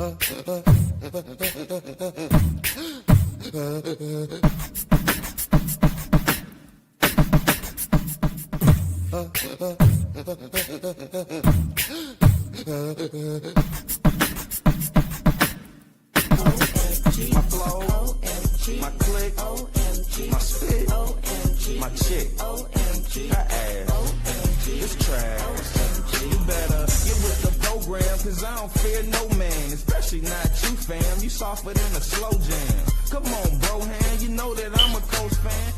My flow, my click, my spit, my chick, her ass, this trash. You better get with the program, cause I don't fear no man, especially not you, fam. You softer than a slow jam. Come on, bro, hand, you know that I'm a Coach fan.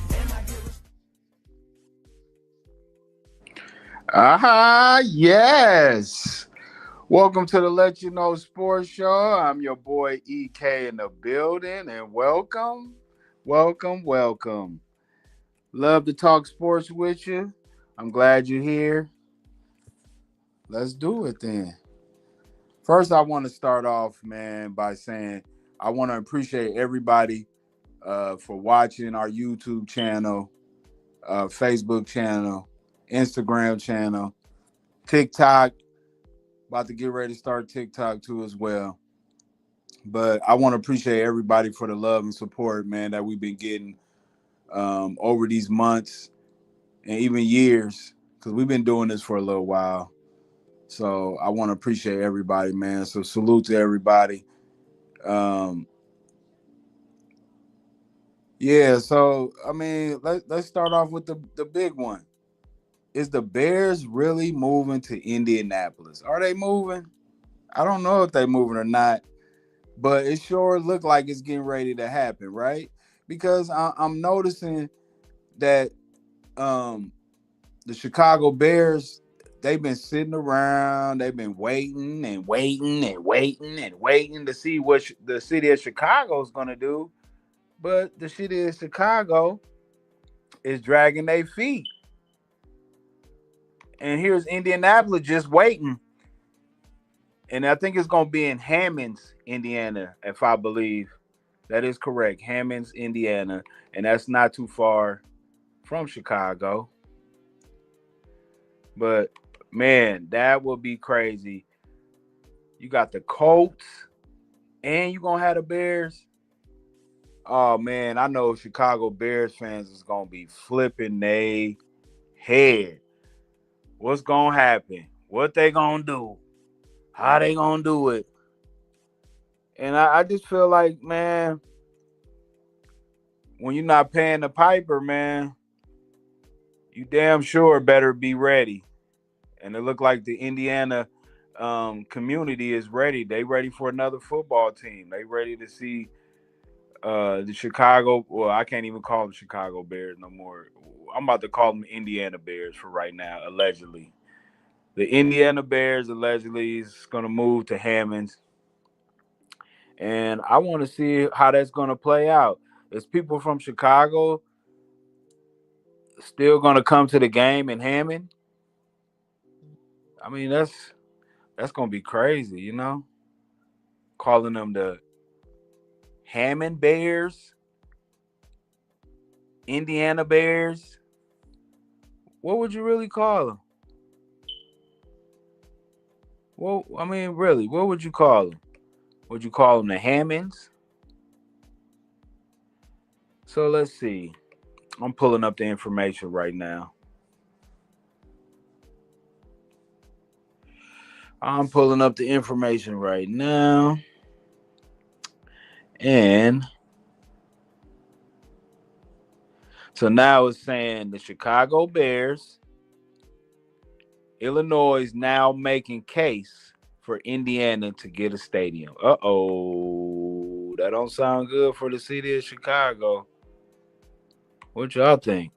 Yes. Welcome to the LetCha Know Sports Show. I'm your boy EK in the building, and welcome. Love to talk sports with you. I'm glad you're here. Let's do it then. First, I want to start off, man, by saying I want to appreciate everybody for watching our YouTube channel, Facebook channel, Instagram channel, TikTok. About to get ready to start TikTok too as well. But I want to appreciate everybody for the love and support, man, that we've been getting over these months and even years, because we've been doing this for a little while. So I want to appreciate everybody, man. So salute to everybody. Yeah, so I mean, let's start off with the big one. Is the Bears really moving to Indianapolis? Are they moving? I don't know if they're moving or not, but it sure looked like it's getting ready to happen, right? Because I'm noticing that the Chicago Bears, they've been sitting around, they've been waiting to see what the city of Chicago is going to do. But the city of Chicago is dragging their feet. And here's Indianapolis just waiting. And I think it's going to be in Hammonds, Indiana, if I believe. That is correct. Hammonds, Indiana. And that's not too far from Chicago. But, man, that would be crazy. You got the Colts and you're going to have the Bears. Oh, man, I know Chicago Bears fans is going to be flipping their head. What's going to happen? What they going to do? How they going to do it? And I just feel like, man, when you're not paying the piper, man, you damn sure better be ready. And it looked like the Indiana community is ready. They ready for another football team. They ready to see the Chicago. Well, I can't even call them Chicago Bears no more. I'm about to call them Indiana Bears for right now, allegedly. The Indiana Bears allegedly is going to move to Hammonds. And I want to see how that's going to play out. Is people from Chicago still going to come to the game in Hammond? I mean, that's going to be crazy, you know? Calling them the Hammond Bears, Indiana Bears. What would you really call them? Well, I mean, really, what would you call them? Would you call them the Hammonds? So let's see. I'm pulling up the information right now. I'm pulling up the information right now. And so now it's saying the Chicago Bears, Illinois is now making case for Indiana to get a stadium. Uh-oh. That don't sound good for the city of Chicago. What y'all think?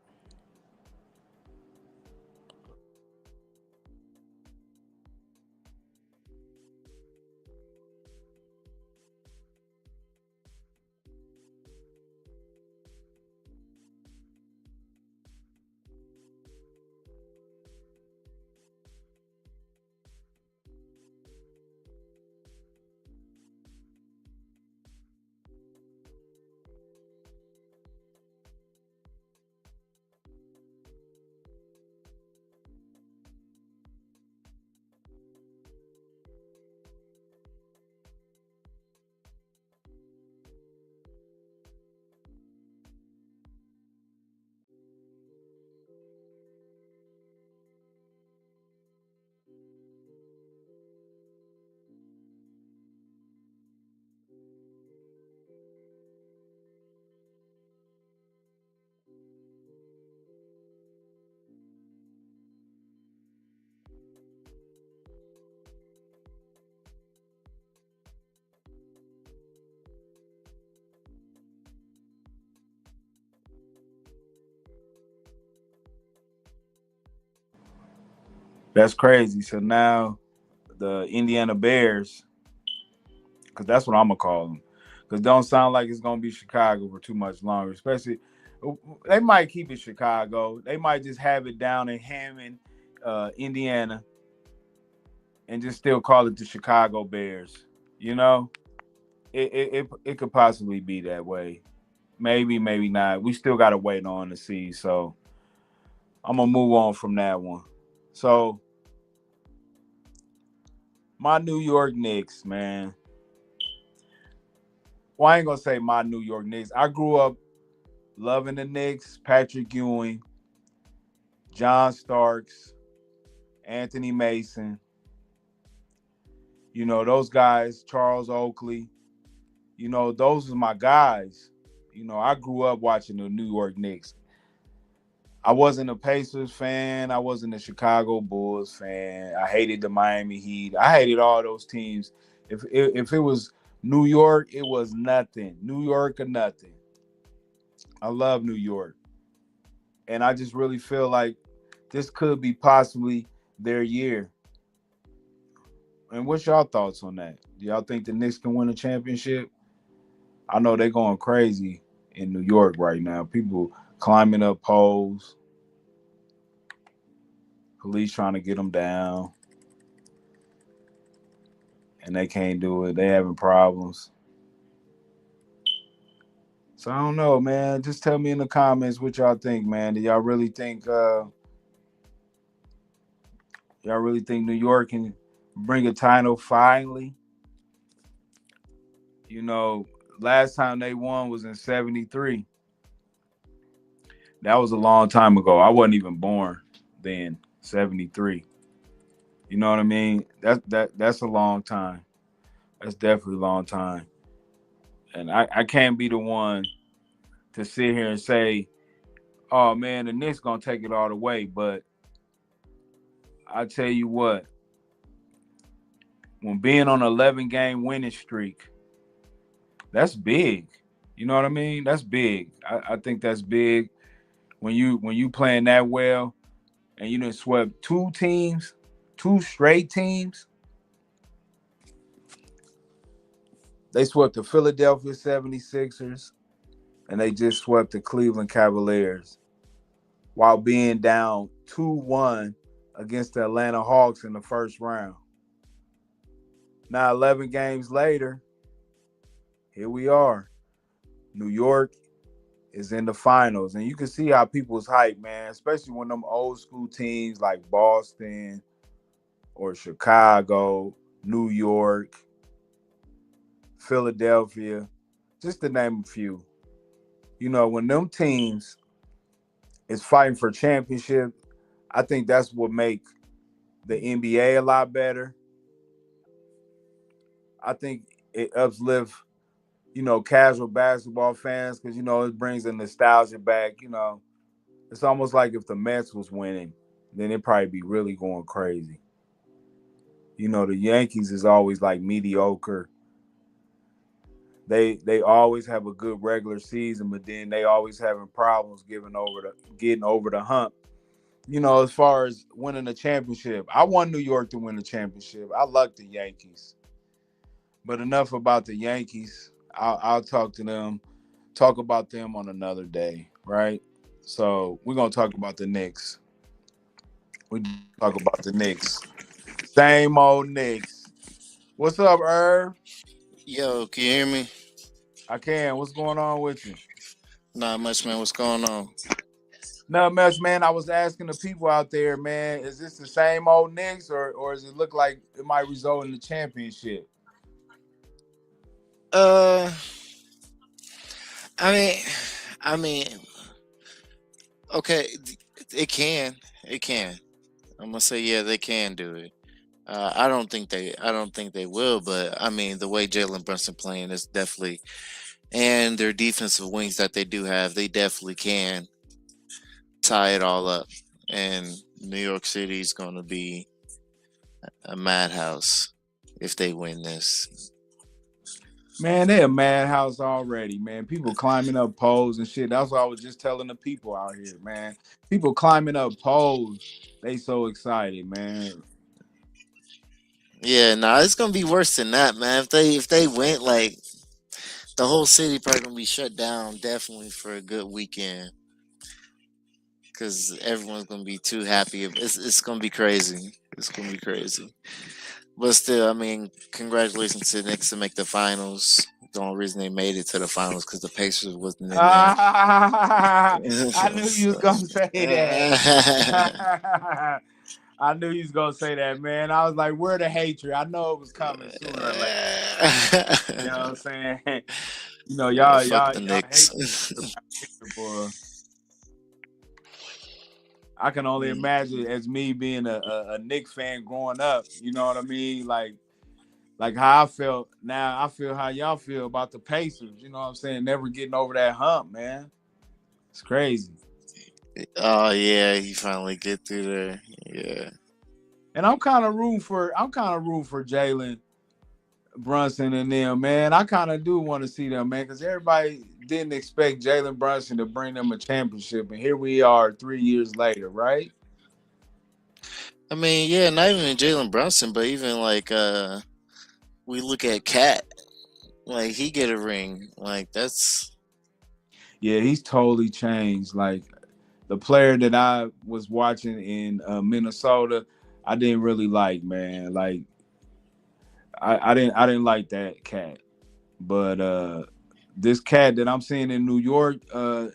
That's crazy. So now the Indiana Bears, because that's what I'm gonna call them, because don't sound like it's gonna be Chicago for too much longer. Especially, they might keep it Chicago. They might just have it down in Hammond, Indiana, and just still call it the Chicago Bears. You know, it could possibly be that way. Maybe, maybe not. We still gotta wait on to see. So I'm gonna move on from that one. So my New York Knicks, man. Well, I ain't gonna say my New York Knicks. I grew up loving the Knicks, Patrick Ewing, John Starks, Anthony Mason. You know, those guys, Charles Oakley. You know, those are my guys. You know, I grew up watching the New York Knicks. I wasn't a Pacers fan. I wasn't a Chicago Bulls fan. I hated the Miami Heat. I hated all those teams. If it was New York, it was nothing. New York or nothing. I love New York. And I just really feel like this could be possibly their year. And what's y'all thoughts on that? Do y'all think the Knicks can win a championship? I know they're going crazy in New York right now. People climbing up poles, police trying to get them down, and they can't do it. They having problems. So I don't know, man. Just tell me in the comments what y'all think, man. Do y'all really think New York can bring a title finally? You know, last time they won was in '73. That was a long time ago. I wasn't even born then, '73. You know what I mean? That's a long time. That's definitely a long time. And I can't be the one to sit here and say, oh man, the Knicks gonna take it all the way. But I tell you what, when being on an 11 game winning streak, that's big. You know what I mean? That's big. I think that's big when you playing that well and you done swept two teams, two straight teams. They swept the Philadelphia 76ers and they just swept the Cleveland Cavaliers while being down 2-1 against the Atlanta Hawks in the first round. Now 11 games later, here we are. New York is in the finals. And you can see how people's hype, man, especially when them old school teams like Boston or Chicago, New York, Philadelphia, just to name a few. You know, when them teams is fighting for championship, I think that's what make the NBA a lot better. I think it uplifts, casual basketball fans because, it brings the nostalgia back. It's almost like if the Mets was winning, then it'd probably be really going crazy. The Yankees is always like mediocre. They always have a good regular season, but then they always having problems getting over the hump. As far as winning a championship, I want New York to win the championship. I like the Yankees, but enough about the Yankees. I'll talk about them on another day, right? So we're gonna talk about the Knicks. We talk about the Knicks. Same old Knicks. What's up, Irv? Yo, can you hear me? I can. What's going on with you? Not much, man. What's going on? Not much, man. I was asking the people out there, man, is this the same old Knicks or does it look like it might result in the championship? Uh, I mean, I mean, okay, it can. I'm gonna say, yeah, they can do it. I don't think they will, but I mean, the way Jalen Brunson playing is definitely, and their defensive wings that they do have, they definitely can tie it all up. And New York City is gonna be a madhouse if they win this. Man, they a madhouse already, man. People climbing up poles and shit. That's what I was just telling the people out here, man. People climbing up poles. They so excited, man. Yeah, nah, it's gonna be worse than that, man. If they went, like, the whole city probably gonna be shut down definitely for a good weekend because everyone's gonna be too happy. It's gonna be crazy. It's gonna be crazy. But still, I mean, congratulations to the Knicks to make the finals. The only reason they made it to the finals because the Pacers wasn't in there. I knew you was gonna say that. I knew he was gonna say that, man. I was like, where the hatred? I know it was coming sooner or later. You know what I'm saying? You know, Yeah, y'all, fuck y'all, the y'all hate Knicks. around here, boy. I can only Mm. imagine as me being a Knicks fan growing up. You know what I mean? Like how I felt. Now I feel how y'all feel about the Pacers. You know what I'm saying? Never getting over that hump, man. It's crazy. Oh yeah, he finally get through there. Yeah. And I'm kind of rooting for Jalen Brunson and them, man. I kind of do want to see them, man, because everybody didn't expect Jalen Brunson to bring them a championship, and here we are 3 years later, right? I mean, yeah, not even Jalen Brunson, but even like we look at Cat, like he get a ring. Like that's Yeah, he's totally changed. Like the player that I was watching in Minnesota, I didn't really like, man. Like I didn't like that cat, but this cat that I'm seeing in New York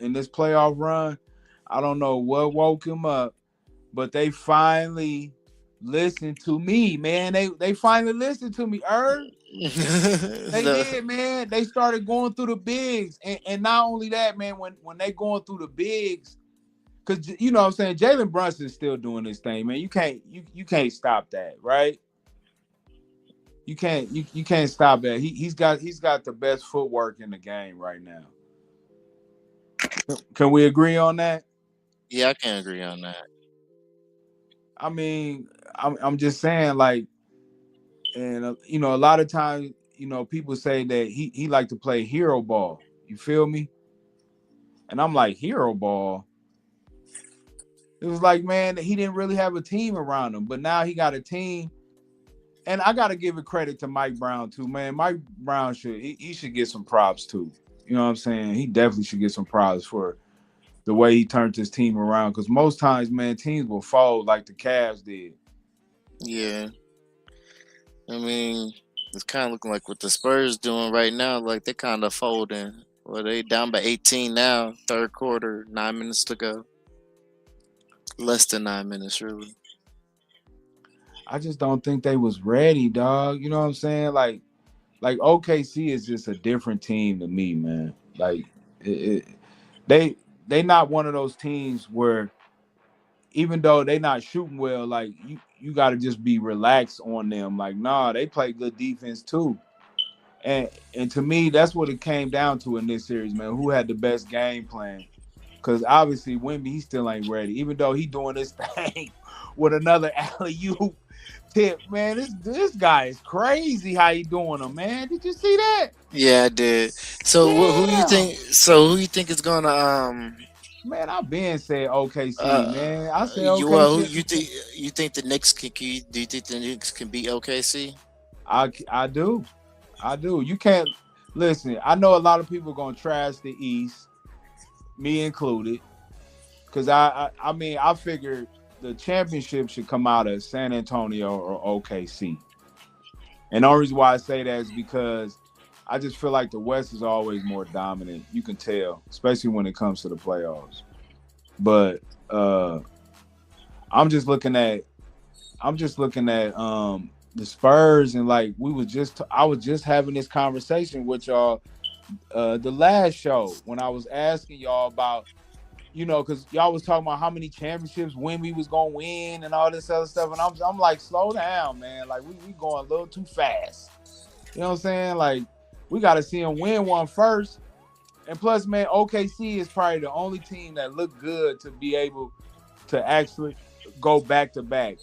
in this playoff run, I don't know what woke him up, but they finally listened to me, man. They finally listened to me. They the did, man. They started going through the bigs, and not only that, man. When they going through the bigs, because you know what I'm saying, Jalen Brunson's still doing this thing, man. You can't stop that, right? You can't stop that. He's got the best footwork in the game right now. Can we agree on that? yeah, I can agree on that. I mean, I'm just saying, like, and you know, a lot of times, you know, people say that he like to play hero ball. You feel me? And I'm like, hero ball. It was like, man, he didn't really have a team around him, but now he got a team. And I got to give it credit to Mike Brown too, man. Mike Brown he should get some props too. You know what I'm saying? He definitely should get some props for the way he turned his team around. Because most times, man, teams will fold like the Cavs did. Yeah, I mean, it's kind of looking like what the Spurs doing right now. Like they kind of folding. Well, they down by 18 now. Third quarter, 9 minutes to go. Less than 9 minutes, really. I just don't think they was ready, dog. You know what I'm saying? Like OKC is just a different team to me, man. Like it, they they not one of those teams where even though they not shooting well, like you got to just be relaxed on them. Like nah, they play good defense too. And to me, that's what it came down to in this series, man. Who had the best game plan? Because obviously Wemby, he still ain't ready, even though he doing this thing with another alley oop tip. Man, this guy is crazy. How he doing them, man? Did you see that? Yeah, I did. So who you Damn, think? So who you think is gonna man. I've been saying OKC, uh man. I say you well who OKC. you think the Knicks do you think the Knicks can beat OKC? I do, I do. You can't listen. I know a lot of people gonna trash the East, me included. Because I mean, I figured the championship should come out of San Antonio or OKC. And the only reason why I say that is because I just feel like the West is always more dominant. You can tell, especially when it comes to the playoffs. But I'm just looking at the Spurs, and like I was just having this conversation with y'all the last show when I was asking y'all about, you know, because y'all was talking about how many championships Wemby was gonna win and all this other stuff, and I'm like, slow down, man. Like we going a little too fast. You know what I'm saying? Like we got to see him win one first. And plus, man, OKC is probably the only team that looked good to be able to actually go back to back.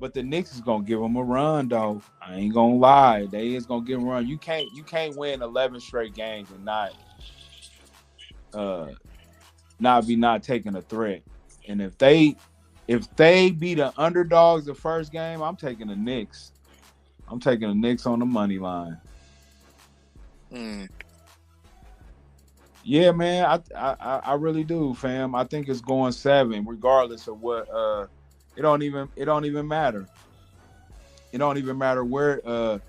But the Knicks is gonna give them a run, though. I ain't gonna lie, they is gonna give them a run. You can't win 11 straight games and not taking a threat. And if they be the underdogs the first game, I'm taking the Knicks. I'm taking the Knicks on the money line. Yeah, man, I really do, fam. I think it's going 7, regardless of what. It don't even matter. It don't even matter where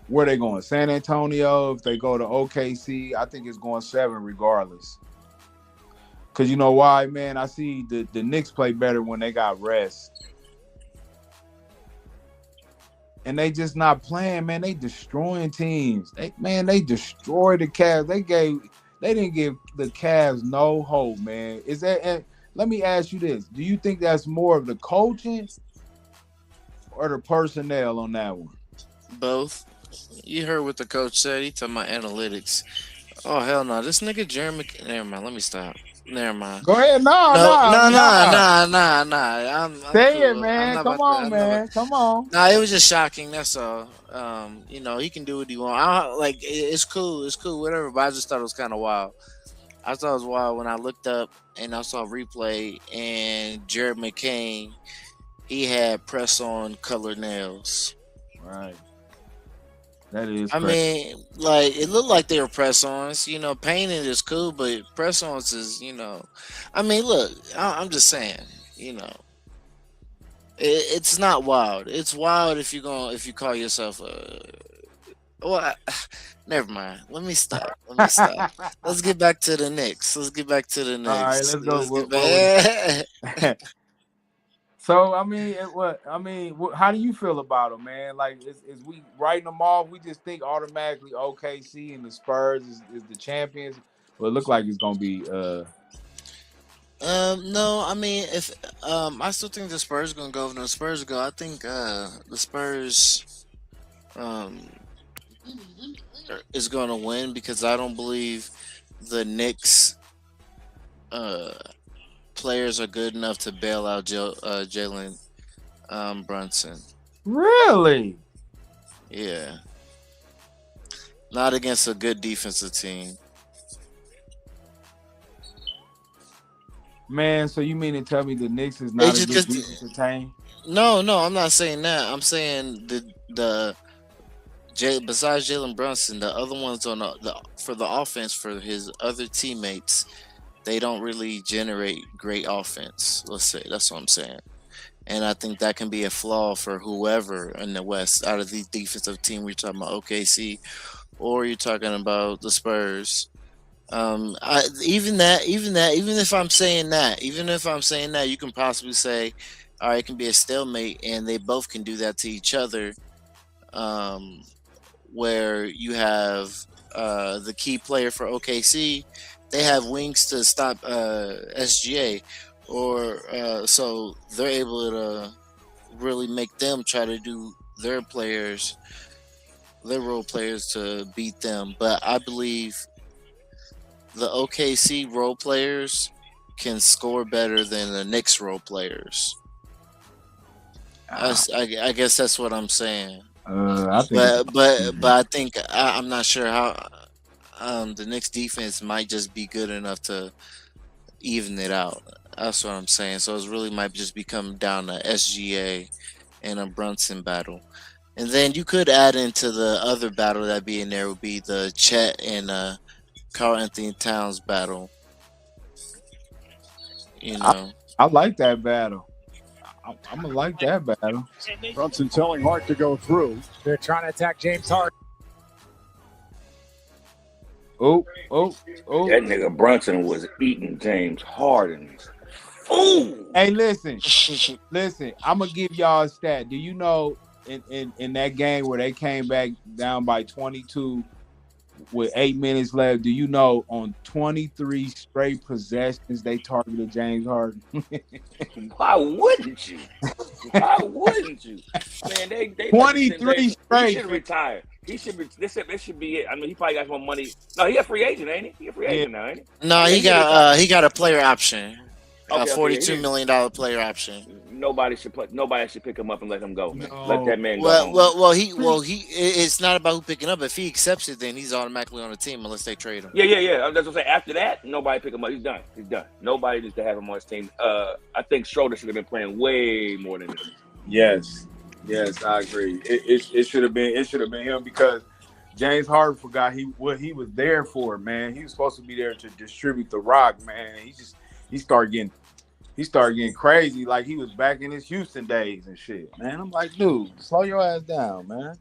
they going. San Antonio, if they go to OKC, I think it's going 7 regardless. Cause you know why, man? I see the Knicks play better when they got rest. And they just not playing, man. They destroying teams. They destroyed the Cavs. They didn't give the Cavs no hope, man. Is that? Let me ask you this: do you think that's more of the coaching or the personnel on that one? Both. You heard what the coach said. He talking about analytics. Oh hell no! This nigga Jeremy. Never mind. Let me stop. Never mind. Go ahead. No. I'm Say cool. it, man. Come on, man. Come on. Nah, it was just shocking. That's all. He can do what he want. It's cool. It's cool. Whatever. But I just thought it was kind of wild. I thought it was wild when I looked up and I saw a replay and Jared McCain, he had press-on colored nails. Right. That is. I mean, like it looked like they were press-ons. Painting is cool, but press-ons is, I mean, look, I'm just saying, it's not wild. It's wild if you call yourself a. Well, never mind. Let me stop. Let's get back to the Knicks. All right, let's go. So how do you feel about them, man? Like, is we writing them off? We just think automatically OKC and the Spurs is the champions. Well, it look like it's gonna be. No, I mean, if I still think the Spurs gonna go. If the Spurs go, I think the Spurs is gonna win because I don't believe the Knicks players are good enough to bail out Jalen Brunson. Really? Yeah. Not against a good defensive team. Man, so you mean to tell me the Knicks is not a good defensive team? No, I'm not saying that. I'm saying besides Jalen Brunson, the other ones on for the offense for his other teammates, they don't really generate great offense. Let's say that's what I'm saying, and I think that can be a flaw for whoever in the West out of the defensive team. We're talking about OKC, or you're talking about the Spurs. Even if I'm saying that, you can possibly say, all right, it can be a stalemate, and they both can do that to each other. Where you have the key player for OKC, they have wings to stop SGA, or so they're able to really make them try to do their role players to beat them. But I believe the OKC role players can score better than the Knicks role players. I guess that's what I'm saying. I think I'm not sure how the Knicks defense might just be good enough to even it out. That's what I'm saying. So it really might just become down to SGA and a Brunson battle. And then you could add into the other battle that be in there would be the Chet and Karl Anthony Towns battle. I like that battle. I'm gonna like that battle. Brunson telling Hart to go through. They're trying to attack James Hart. Oh. That nigga Brunson was eating James Harden. Ooh. Hey, listen. I'm gonna give y'all a stat. Do you know in that game where they came back down by 22 with 8 minutes left, do you know on 23 straight possessions they targeted James Harden? Why wouldn't you? Man, they 23 straight. He should retire. He should be. This should be it. I mean, he probably got more money. No, he a free agent, ain't he? He a free agent now, ain't he? No, he got a player option. Okay, $42 million player option. nobody should play. Nobody should pick him up and let him go, man. Let No. that man go home. It's not about who picking up. If he accepts it, then he's automatically on the team unless they trade him. Yeah. That's what I'm saying. After that, nobody pick him up. He's done. Nobody needs to have him on his team. I think Schroeder should have been playing way more than this. Yes, I agree. It should have been him because James Harden forgot what he was there for, man. He was supposed to be there to distribute the rock, man. He started getting crazy like he was back in his Houston days and shit, man. I'm like, dude, slow your ass down, man.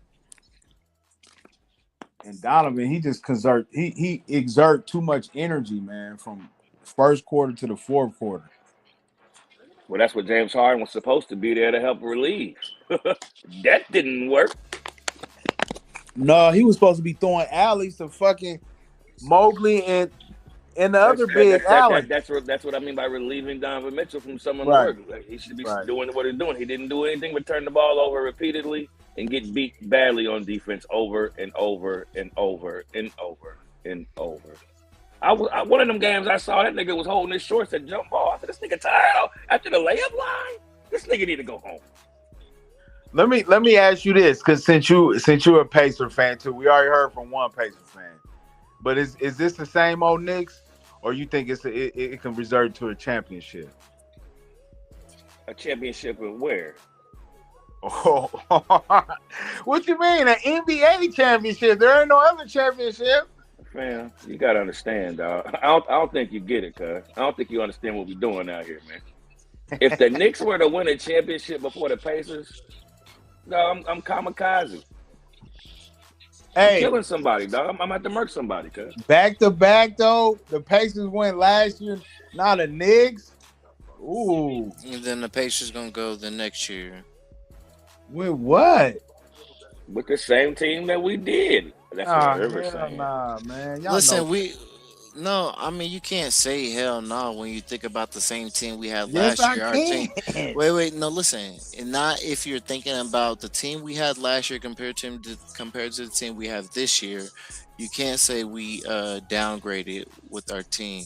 And Donovan, he just he exert too much energy, man, from first quarter to the fourth quarter. Well, that's what James Harden was supposed to be there to help relieve. That didn't work. No, he was supposed to be throwing alleys to fucking Mobley and the other big alley. That's what I mean by relieving Donovan Mitchell from some of the Right. work. Like, he should be doing what he's doing. He didn't do anything but turn the ball over repeatedly and get beat badly on defense over and over and over and over and over. One of them games I saw, that nigga was holding his shorts at jump ball. I said, this nigga tired out after the layup line. This nigga need to go home. Let me ask you this, because since you're a Pacer fan too, we already heard from one Pacer fan. But is this the same old Knicks, or you think it can result to a championship? A championship of where? Oh, what you mean? An NBA championship? There ain't no other championship. Fam, you gotta understand, dog. I don't think you get it, cuz. I don't think you understand what we're doing out here, man. If the Knicks were to win a championship before the Pacers, no, I'm kamikaze. Hey, I'm killing somebody, dog. I'm at to murk somebody, cuz. Back to back though, the Pacers went last year. Now the Knicks. Ooh. And then the Pacers gonna go the next year. With what? With the same team that we did. That's what I ever saying. Nah, man. Y'all Listen, know. I mean, you can't say hell no when you think about the same team we had Yes, last year. I Our can. team. Wait, no, listen. And not if you're thinking about the team we had last year compared to the team we have this year. You can't say we downgraded with our team.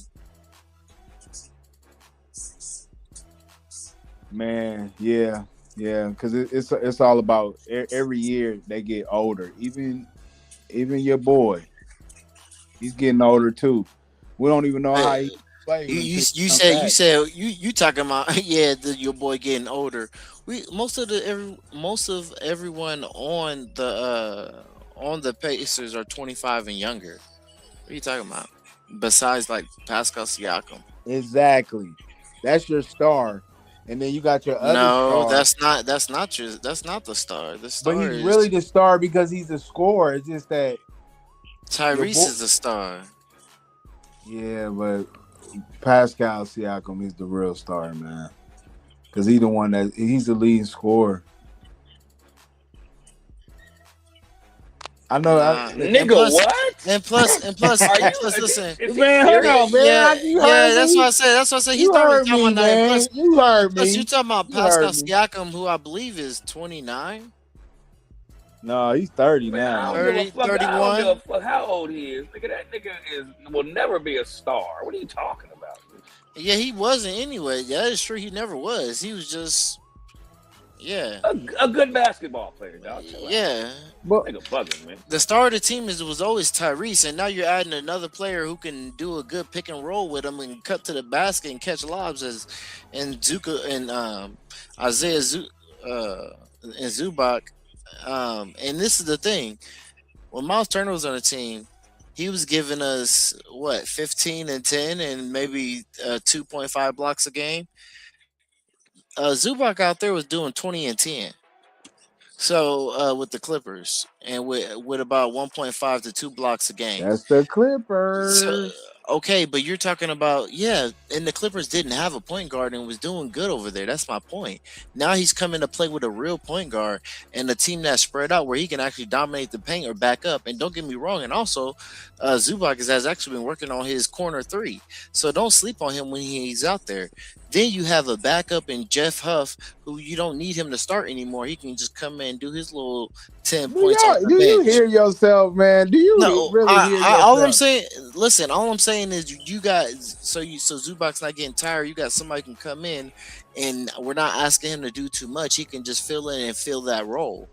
Man, yeah, because it's all about every year they get older. Even your boy, he's getting older too. We don't even know how he plays. You talking about your boy getting older. Most of everyone on the Pacers are 25 and younger. What are you talking about? Besides like Pascal Siakam. Exactly, that's your star. And then you got your other star. that's not the star. The star but he's really the star because he's a scorer. It's just that Tyrese is the star. Yeah, but Pascal Siakam is the real star, man. Because he's the leading scorer. I know, what? And plus, listen, man, hold on, man. That's what I said. He's heard me, man. You heard me. Plus, you talking about Pascal Siakam, who I believe is 29. No, he's 30 man, now. 30, 31. I don't give a fuck how old he is. Nigga, that nigga will never be a star. What are you talking about? Yeah, he wasn't anyway. Yeah, it's true. He never was. He was just, a good basketball player, dog. But nigga bugging, man. The star of the team was always Tyrese, and now you're adding another player who can do a good pick and roll with him and cut to the basket and catch lobs and Zuka and Isaiah and Zubac. And this is the thing: when Miles Turner was on the team, he was giving us 15 and 10 and maybe 2.5 blocks a game. Zubac out there was doing 20 and 10. So with the Clippers and with about 1.5 to 2 blocks a game. That's the Clippers. So, okay, but you're talking about and the Clippers didn't have a point guard and was doing good over there. That's my point. Now he's coming to play with a real point guard and a team that's spread out where he can actually dominate the paint or back up. And don't get me wrong, and also Zubac has actually been working on his corner three. So don't sleep on him when he's out there. Then you have a backup in Jeff Huff, who you don't need him to start anymore. He can just come in and do his little 10 points off the Do you bench. hear yourself, man? Do you No, really hear all I'm yourself? saying, listen, all I'm saying is you got so Zubac's not getting tired. You got somebody who can come in, and we're not asking him to do too much. He can just fill in and fill that role.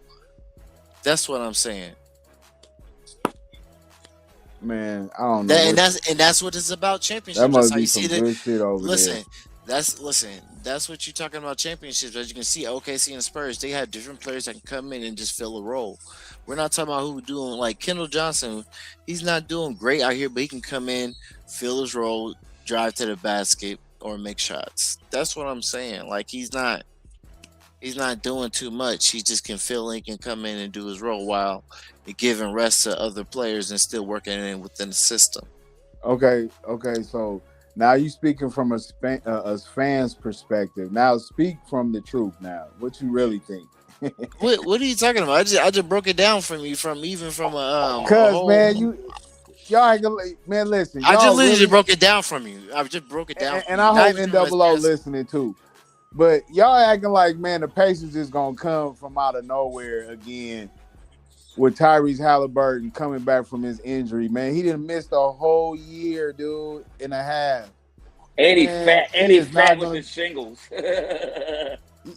That's what I'm saying. Man, I don't know. That's what it's about. That Championships. That's must how be you some see it. good shit over Listen, that's what you're talking about. Championships. As you can see, OKC and Spurs, they have different players that can come in and just fill a role. We're not talking about who doing like Kendall Johnson. He's not doing great out here, but he can come in, fill his role, drive to the basket, or make shots. That's what I'm saying. Like he's not doing too much. He just can fill in, can come in and do his role while giving rest to other players and still working in within the system. there. Okay. So now you speaking from a fan's perspective. Now speak from the truth. Now, what you really think? What are you talking about? I just broke it down from you from a Cause whole. man, y'all ain't gonna man. Listen, I just y'all literally really, broke it down from you. I just broke it down. and, from and you. I Not hope even from NOO a- listening too. But y'all acting like, man, the Pacers is gonna come from out of nowhere again with Tyrese Halliburton coming back from his injury. Man, he didn't miss the whole year, dude, and a half. And he Man, fat. And he he is not fat with gonna. the shingles.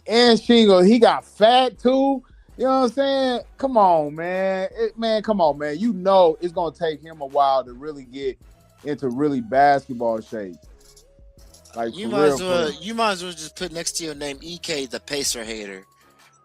And Shingle, he got fat too. You know what I'm saying? Come on, man. Come on, man. You know it's gonna take him a while to really get into really basketball shape. Like You for might real, as for well. real. You might as well just put next to your name EK, the Pacer hater.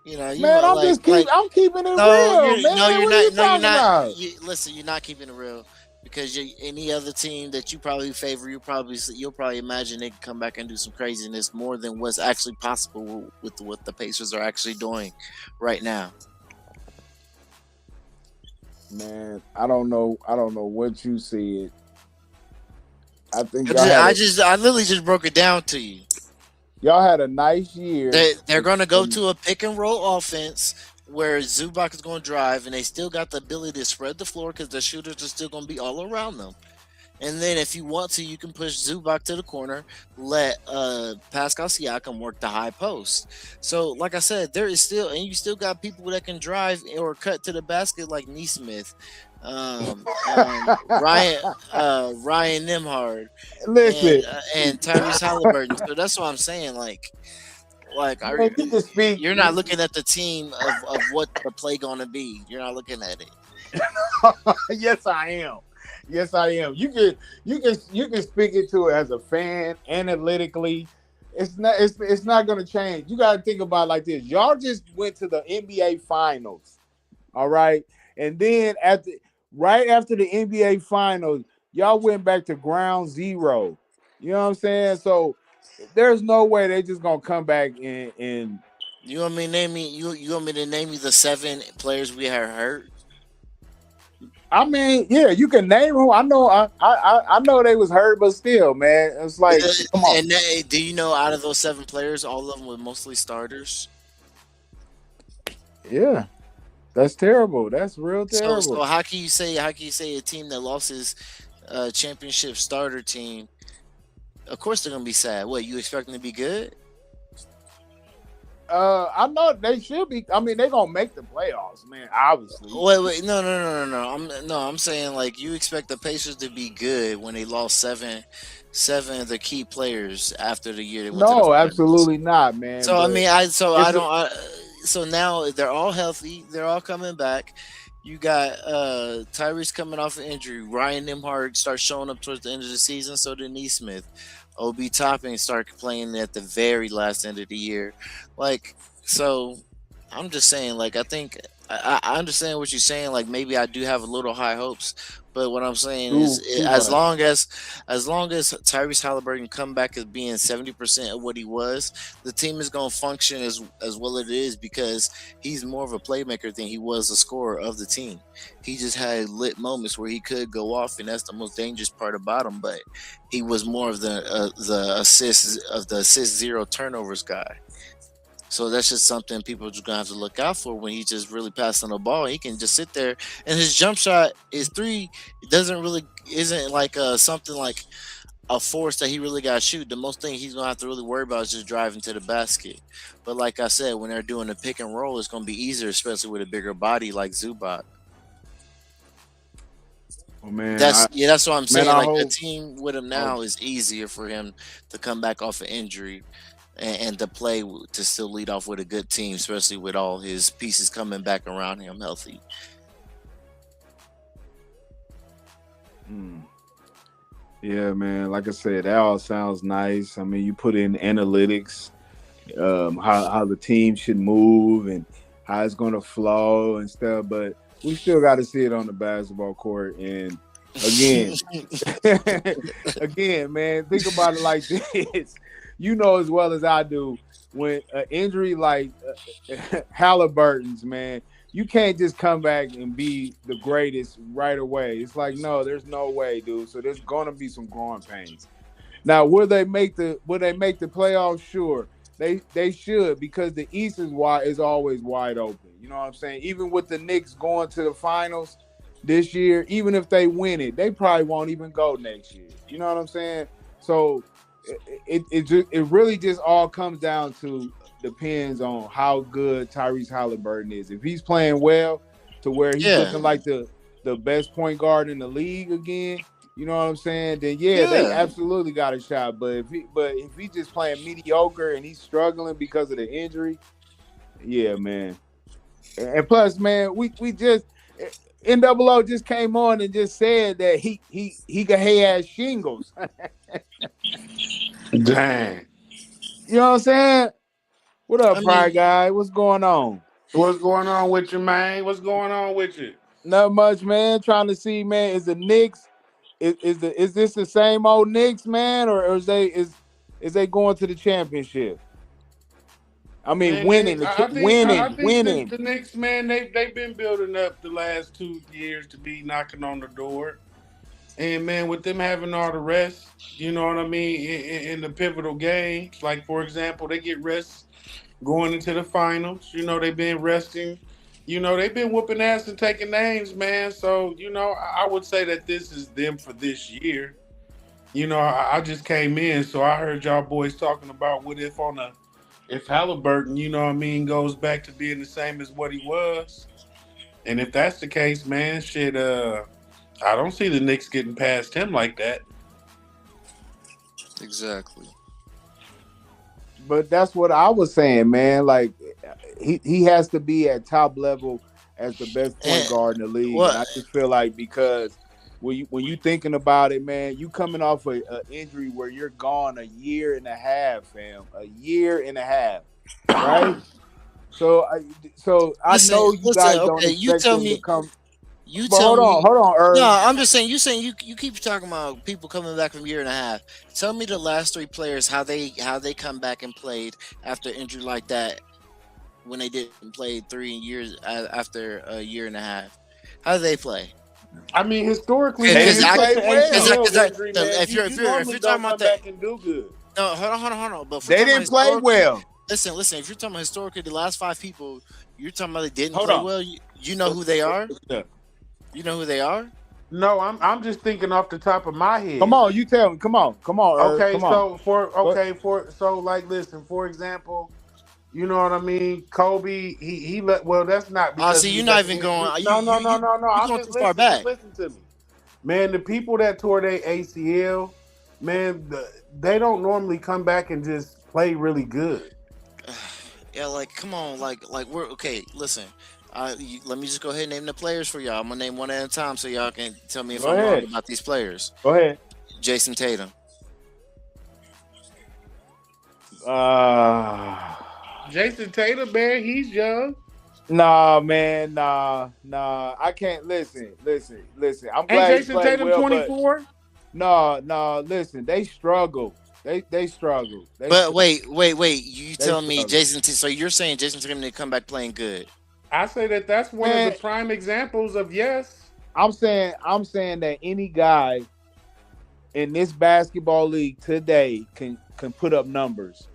You Man, might I'm just I'm keeping it No, real, man. you're What are you not. No, you're talking not. about? Listen, you're not keeping it real because any other team that you probably favor, you'll probably imagine they can come back and do some craziness more than what's actually possible with what the Pacers are actually doing right now. Man, I don't know. I don't know what you said. I think I literally just broke it down to you. y'all had a nice year. They're going to go to a pick and roll offense where Zubac is going to drive, and they still got the ability to spread the floor because the shooters are still going to be all around them. And then if you want to, you can push Zubac to the corner, let Pascal Siakam work the high post. So, like I said, there is still, and you still got people that can drive or cut to the basket like Neesmith, Ryan Nimhard, Listen, and Tyrese Halliburton. So that's what I'm saying. man, you can speak. You're not looking at the team of what the play going to be. You're not looking at it. Yes, I am. Yes, I am. You can speak it to it as a fan analytically. It's not going to change. You got to think about it like this. Y'all just went to the NBA Finals, all right, and then right after the NBA Finals, y'all went back to ground zero. You know what I'm saying? So there's no way they just gonna come back and You want me to name me? You want me to name you the 7 players we have hurt? I mean, yeah, you can name them. I know they was hurt, but still, man, it's like, come on. And do you know out of those 7 players, all of them were mostly starters? Yeah, that's terrible. That's real terrible. So how can you say a team that lost his championship starter team? Of course they're gonna be sad. What, you expect them to be good? I know they should be. I mean, they're gonna make the playoffs, man. Obviously. Wait, no. I'm saying like you expect the Pacers to be good when they lost seven of the key players after the year they went to the No, finals. absolutely not, man. So I but mean, it's a- so now they're all healthy. They're all coming back. You got Tyrese coming off an injury. Ryan Nimhard starts showing up towards the end of the season. So did Neesmith. Obi Toppin started playing at the very last end of the year. Like, so I'm just saying, like, I think I understand what you're saying. Like, maybe I do have a little high hopes, but what I'm saying is, too as much. long as Tyrese Halliburton come back as being 70% of what he was, the team is going to function as well as it is because he's more of a playmaker than he was a scorer of the team. He just had lit moments where he could go off, and that's the most dangerous part about him. But he was more of the assist 0 turnovers guy. So that's just something people are just gonna have to look out for when he just really passing the ball. He can just sit there, and his jump shot, his 3 isn't like something like a force that he really got to shoot. The most thing he's gonna have to really worry about is just driving to the basket. But like I said, when they're doing a pick and roll, it's gonna be easier, especially with a bigger body like Zubac. Oh man, That's what I'm saying. I Like the hope. team with him Oh, now is easier for him to come back off an injury and to play to still lead off with a good team, especially with all his pieces coming back around him healthy. mm. Yeah, man. Like I said, that all sounds nice. I mean, you put in analytics, how the team should move and how it's going to flow and stuff, but we still got to see it on the basketball court. And again, again, man, think about it like this. You know as well as I do, when an injury like Halliburton's, man, you can't just come back and be the greatest right away. It's like, no, there's no way, dude. So there's gonna be some growing pains. Now, will they make the playoffs? Sure. They should, because the East is always wide open. You know what I'm saying? Even with the Knicks going to the finals this year, even if they win it, they probably won't even go next year. You know what I'm saying? So it really just all comes down to, depends on how good Tyrese Halliburton is. If he's playing well to where he's Yeah, looking like the best point guard in the league again, you know what I'm saying? Then yeah, they yeah. absolutely got a shot. But if he's just playing mediocre and he's struggling because of the injury, yeah, man. And plus, man, we just NWO just came on and just said that he has shingles. Dang. You know what I'm saying? What up, I Pride mean, Guy? What's going on? What's going on with you, man? What's going on with you? Not much, man. Trying to see, man. Is the Knicks is this the same old Knicks, man, or is they going to the championship? I mean, Man, winning I think winning. the Knicks, man, they've been building up the last 2 years to be knocking on the door. And man, with them having all the rest, you know what I mean, in the pivotal games, like for example, they get rest going into the finals. You know, they've been resting. You know, they've been whooping ass and taking names, man. So, you know, I would say that this is them for this year. You know, I just came in, so I heard y'all boys talking about what if Halliburton, you know what I mean, goes back to being the same as what he was. And if that's the case, man, shit, I don't see the Knicks getting past him like that. exactly. But that's what I was saying, man. Like he has to be at top level as the best point And guard in the league, and what? I just feel like, because when you thinking about it, man, you coming off a injury where you're gone a year and a half, fam, a year and a half, right? So I Listen, know you listen. guys don't Okay, you expect tell him to me. come, You but tell me. hold on, No, Irv. I'm just saying. You saying you keep talking about people coming back from a year and a half. Tell me the last three players how they come back and played after injury like that when they didn't play 3 years after a year and a half. How do they play? I mean, historically, They man, Because it's didn't I such play an well. ACL because I, injury, man. if You you're normally talking don't about come that, back and do good. no, hold on. But if we're They talking about didn't play historically, well. listen. If you're talking about historically, the last five people you're talking about they didn't Hold play on. well. You know who they are. You know who they are. No, I'm just thinking off the top of my Come head. on, you tell me. Come on, Irv. Okay, Come on. so for But okay for so like listen, for example, you know what I mean? Kobe, he let well that's not because See, he you're not let even you, going. no no no no no. You I'm going just too far listening. Just back. listen to me, man. The people that tore their ACL, man, they don't normally come back and just play really good. Yeah, like come on, like we're okay. Listen, let me just go ahead and name the players for y'all. I'm gonna name one at a time so y'all can tell me if go I'm wrong ahead. about these players. Go ahead. Jason Tatum, Uh Jason Tatum, man, he's young. Nah, man, I can't listen. I'm Ain't glad he Jason played Tatum well, but 24? no, listen, they struggle. They struggle. but wait. You They telling me struggle. So you're saying Jason Tatum didn't come back playing good? I say that's one of the Man, prime examples of yes. I'm saying that any guy in this basketball league today can put up numbers.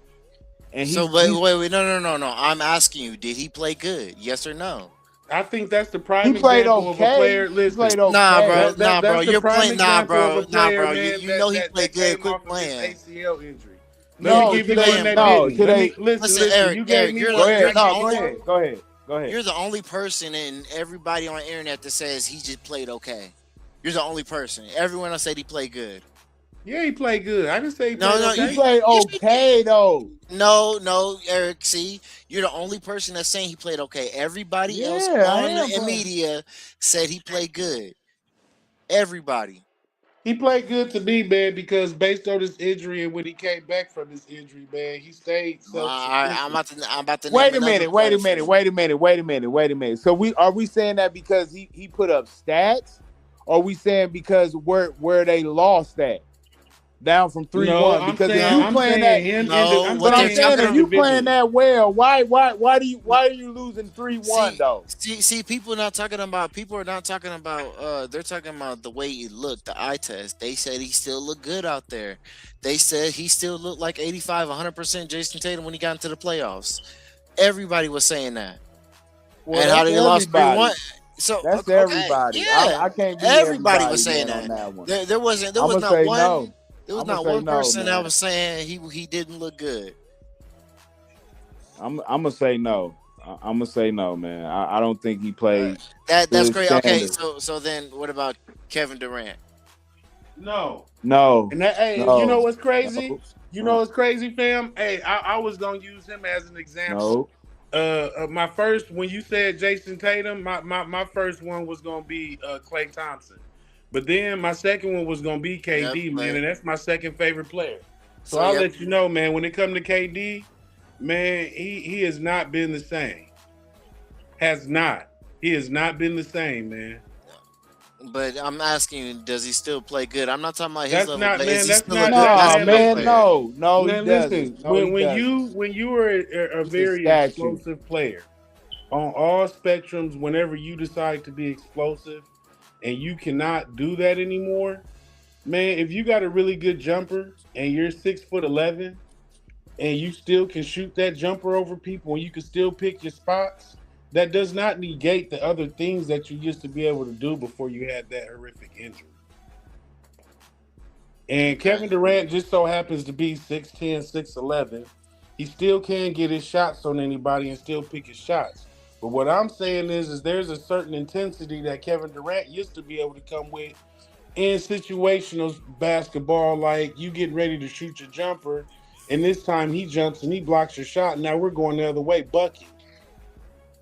And So he's wait, no. I'm asking you, did he play good? Yes or no? I think that's the He prime played example of a okay. player. He played Listen, okay. Nah, bro. that's the You're prime playing, nah, example of a bro, nah, player, bro. man, You know he that played good. came Quit off of his playing. ACL injury. Let me You No, give quit you one playing, that bro. no, didn't. Let me today. listen. Eric, You gave me you're Go the one. you're ahead. Let the me No, give go you only one. ahead. Go ahead. Go ahead. you're the only person in everybody on the internet that says he just played okay. You're the only person. Everyone else said he played good. Yeah, he played good. I didn't say he No, played no, He okay. played yes, you did. okay though. No, Eric. See, you're the only person that's saying he played okay. Everybody else Yeah, I on am the playing. media said he played good. Everybody. He played good to me, man, because based on his injury and when he came back from his injury, man, he stayed self sufficient. I'm about to name Wait a another minute. Wait a player for minute. you. Wait a minute. Wait a minute. Wait a minute. So are we saying that because he put up stats, or are we saying because where they lost at down from No, 3-1? Because if you No, I'm playing that, saying him. no. I'm but What I'm they're saying saying him talking if about. you playing individually. that well, why are you losing 3-1 See, though? see, people not talking about. People are not talking about. They're talking about the way he looked, the eye test. They said he still looked good out there. They said he still looked like 85, 100% Jason Tatum when he got into the playoffs. Everybody was saying that. Well, And how that's did he lost 3-1? everybody. So That's okay, everybody. yeah, I can't be everybody was everybody, saying man, on that. that one. There I'm was gonna not say one. no. There was I'm gonna not say one no, person that man. was saying he didn't look good. I'm gonna say no. I'm gonna say no, man. I don't think he Uh, played to that's his great. Okay, standard. so then what about Kevin Durant? No. No, And that, hey, you know no, what's crazy? no, You know uh, what's crazy, fam? Hey, I was gonna use him as an example. no. My first when you said Jason Tatum, my first one was gonna be Klay Thompson, but then my second one was gonna be Yep, KD, man, play. and that's my second favorite player. So So I'll yep. let you know, man. When it comes to KD, man, he has not been the same. Has not. He has not been the same, man. But I'm asking you, does he still play good? I'm not talking about his That's level, not, but is man. he That's still a not good that, No, man. basketball man, Listen, player? no, he man. doesn't. Listen. No, he doesn't. When you are a He's a very statue. explosive player on all spectrums, whenever you decide to be explosive, and you cannot do that anymore, man. If you got a really good jumper and you're 6'11" and you still can shoot that jumper over people and you can still pick your spots, that does not negate the other things that you used to be able to do before you had that horrific injury. And Okay. Kevin Durant just so happens to be 6'10", 6'11". He still can get his shots on anybody and still pick his shots. But what I'm saying is there's a certain intensity that Kevin Durant used to be able to come with in situational basketball, like you getting ready to shoot your jumper, and this time he jumps and he blocks your shot. Now we're going the other way, bucket.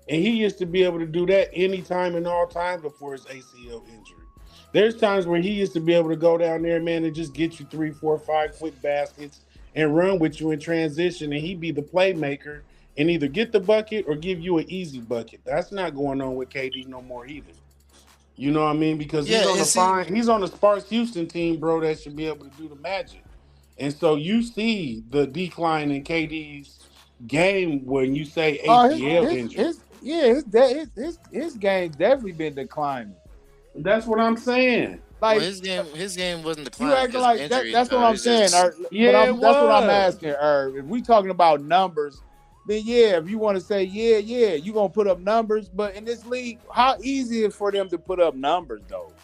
And he used to be able to do that anytime and all times before his ACL injury. There's times where he used to be able to go down there, man, and just get you 3, 4, 5 quick baskets and run with you in transition, and he'd be the playmaker and either get the bucket or give you an easy bucket. That's not going on with KD no more either. You know what I mean? Because Yeah, and see, he's on the sparse Houston team, bro, that should be able to do the magic. And so you see the decline in KD's game when you say Oh, ACL injury. his game's definitely been declining. That's what I'm saying. well, Like his game wasn't you declining acting because of like that. injuries, That's what though. I'm It's saying. just But Yeah, it that's what I'm was. asking. If we talking about numbers, then yeah, if you want to say yeah, you gonna put up numbers. But in this league, how easy is for them to put up numbers though?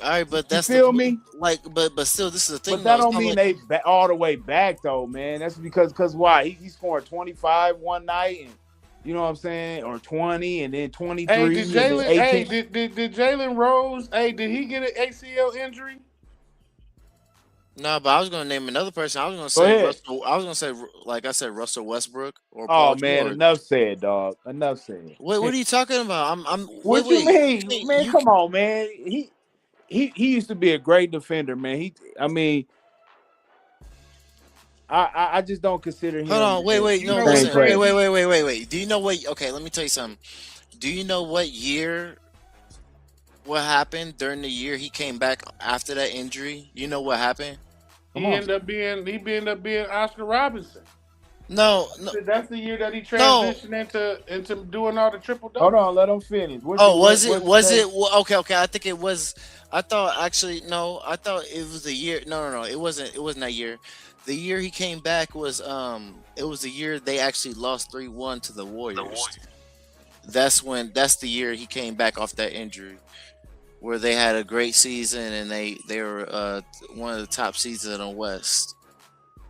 all right, but You that's the feel me? like, but still, this is the But thing that though. It's don't not mean like they all the way back though, man. That's because why he scored 25 one night and you know what I'm saying, or 20 and then Hey, 23 and then 18. Did Jalen Rose? Hey, did he get an ACL injury? no. But I was gonna name another person. I was gonna Go say ahead. Russell. I was gonna say like I said Russell Westbrook or Oh Paul man, George. enough said, dog. Enough said. Wait, what are you talking about? Wait, What you You mean, can't, man? Come on, man. He used to be a great defender, man. I mean, I just don't consider hold him on, wait, You no, know the what's same listen, player. crazy? wait. Do you know what? Okay, let me tell you something. Do you know what year? What happened during the year he came back after that injury? You know what happened? Come on. He ended up being Oscar Robinson. No, no, That's the year that he no. transitioned into doing all the triple Hold doubles. on, let him finish. What you Oh, what was it? what you Was say? it? Okay. I think it was. I thought actually no. I thought it was the year. No. It wasn't. It wasn't that year. The year he came back was. It was the year they actually lost 3-1 to the Warriors. that's the year he came back off that injury, where they had a great season and they were one of the top seasons in the West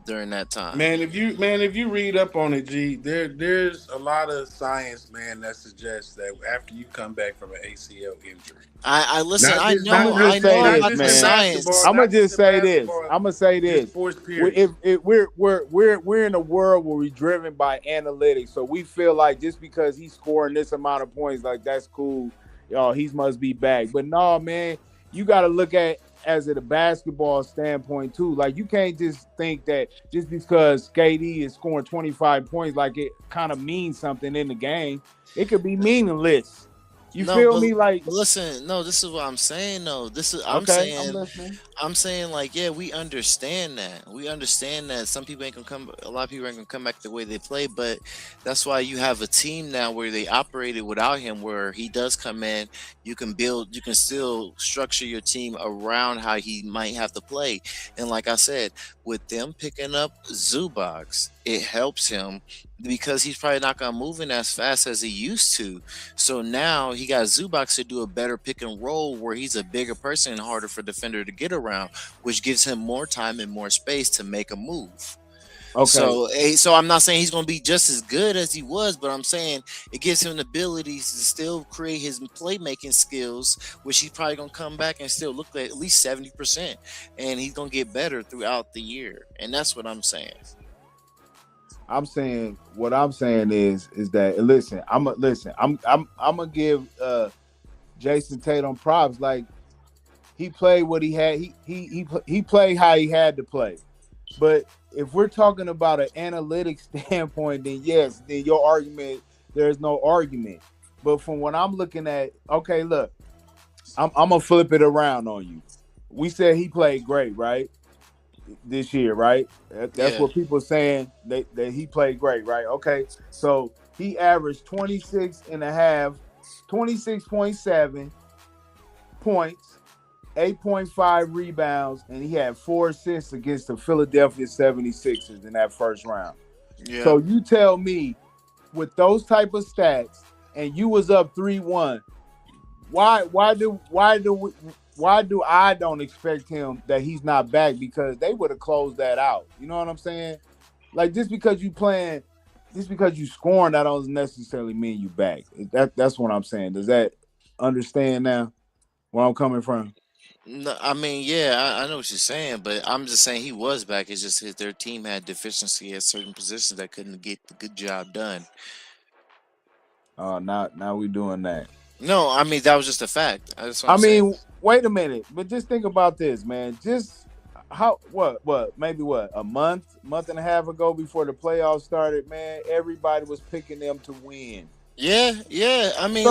during that time. Man, if you read up on it, G, there's a lot of science, man, that suggests that after you come back from an ACL injury, I listen. Not I just- know. not I just say know this, about the man. science. basketball. I'm gonna Not just just say this. basketball, I'm gonna say just this. sports period. If we're in a world where we're driven by analytics, so we feel like just because he's scoring this amount of points, like that's cool, he must be back. But no, man, you got to look at as a basketball standpoint too. Like you can't just think that just because KD is scoring 25 points, like it kind of means something in the game. It could be meaningless. You feel me? Like, listen, no, this is what I'm saying. No, this is okay, I'm listening. I'm saying like, yeah, we understand that. We understand that some people ain't gonna come. A lot of people ain't gonna come back the way they play, but that's why you have a team now where they operated without him, where he does come in. You can build. You can still structure your team around how he might have to play. And like I said, with them picking up Zubox, it helps him because he's probably not gonna move in as fast as he used to. So now he got Zubox to do a better pick and roll where he's a bigger person and harder for defender to get around, which gives him more time and more space to make a move. Okay. So I'm not saying he's going to be just as good as he was, but I'm saying it gives him the ability to still create his playmaking skills, which he's probably going to come back and still look at least 70%, and he's going to get better throughout the year. And that's what I'm saying. What I'm saying is that I'm gonna give Jason Tatum props. Like he played what he had. He played how he had to play. But if we're talking about an analytics standpoint, then yes, then your argument, there's no argument. But from what I'm looking at, okay, look, I'm gonna flip it around on you. We said he played great, right? This year, right? That's what people are saying, that he played great, right? Okay, so he averaged 26.7 points, 8.5 rebounds, and he had 4 assists against the Philadelphia 76ers in that first round. Yeah. So you tell me, with those type of stats, and you was up 3-1, why do I don't expect him that he's not back? Because they would have closed that out. You know what I'm saying? Like just because you scoring, that doesn't necessarily mean you back. That's what I'm saying. Does that understand now where I'm coming from? No, I mean, yeah, I know what you're saying, but I'm just saying he was back. It's just their team had deficiency at certain positions that couldn't get the good job done. Now we doing that. No, I mean that was just a fact. Wait a minute, but just think about this, man. Just maybe a month and a half ago before the playoffs started, man, everybody was picking them to win. Yeah. I mean,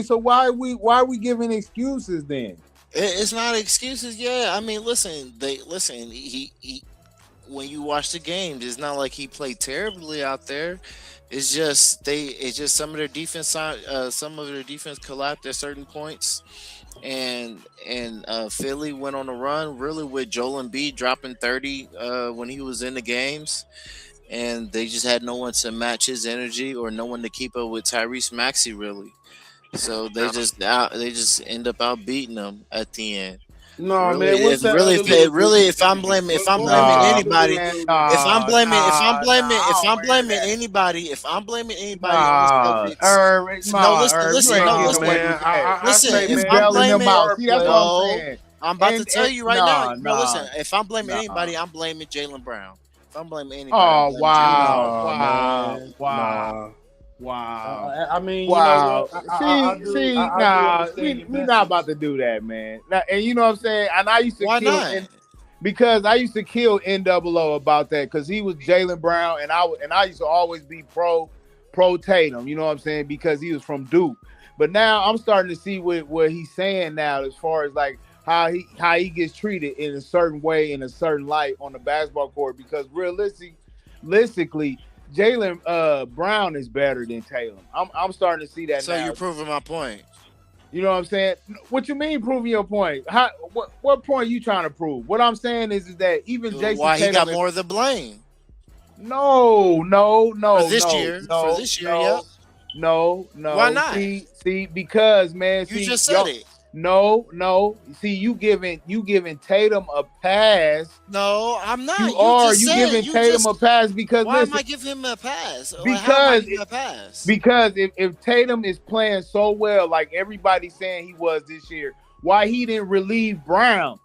so why are we giving excuses then? It's not excuses. Yeah, I mean, listen. He when you watch the games, it's not like he played terribly out there. It's just some of their defense collapsed at certain points, and Philly went on a run really with Joel Embiid dropping 30 when he was in the games, and they just had no one to match his energy or no one to keep up with Tyrese Maxey really. So they just end up out beating them at the end. No, really, man. If I'm blaming anybody on the Celtics, I'm about to tell you right now. Listen, if I'm blaming anybody, I'm blaming Jaylen Brown. If I'm blaming anybody, Wow. I mean, wow. You know what? We're not about to do that, man. And you know what I'm saying? And I used to because I used to kill NOO about that because he was Jaylen Brown, and I used to always be pro Tatum. You know what I'm saying? Because he was from Duke. But now I'm starting to see what he's saying now, as far as like how he gets treated in a certain way, in a certain light on the basketball court. Because realistically, Jaylen Brown is better than Tatum. I'm starting to see that. So now. You're proving my point. You know what I'm saying? What you mean proving your point? What point are you trying to prove? What I'm saying is that even Jason why Tatum he got more of the blame. No. For this year, yeah. No, Why no. not? See, because man, You see, just said it. No. See, you giving Tatum a pass. No, I'm not. You giving Tatum a pass because why am listen, I giving him a pass? How am I because giving him a pass? because if Tatum is playing so well, like everybody's saying he was this year, why he didn't relieve Brown?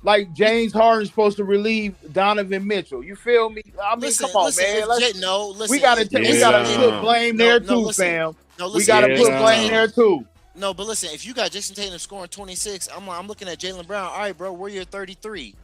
Like James Harden's supposed to relieve Donovan Mitchell. You feel me? I mean, come on, man. We gotta put blame there too, fam. We gotta put blame there too. No, but listen, if you got Jason Tatum scoring 26, I'm looking at Jaylen Brown. All right, bro, where you're 33.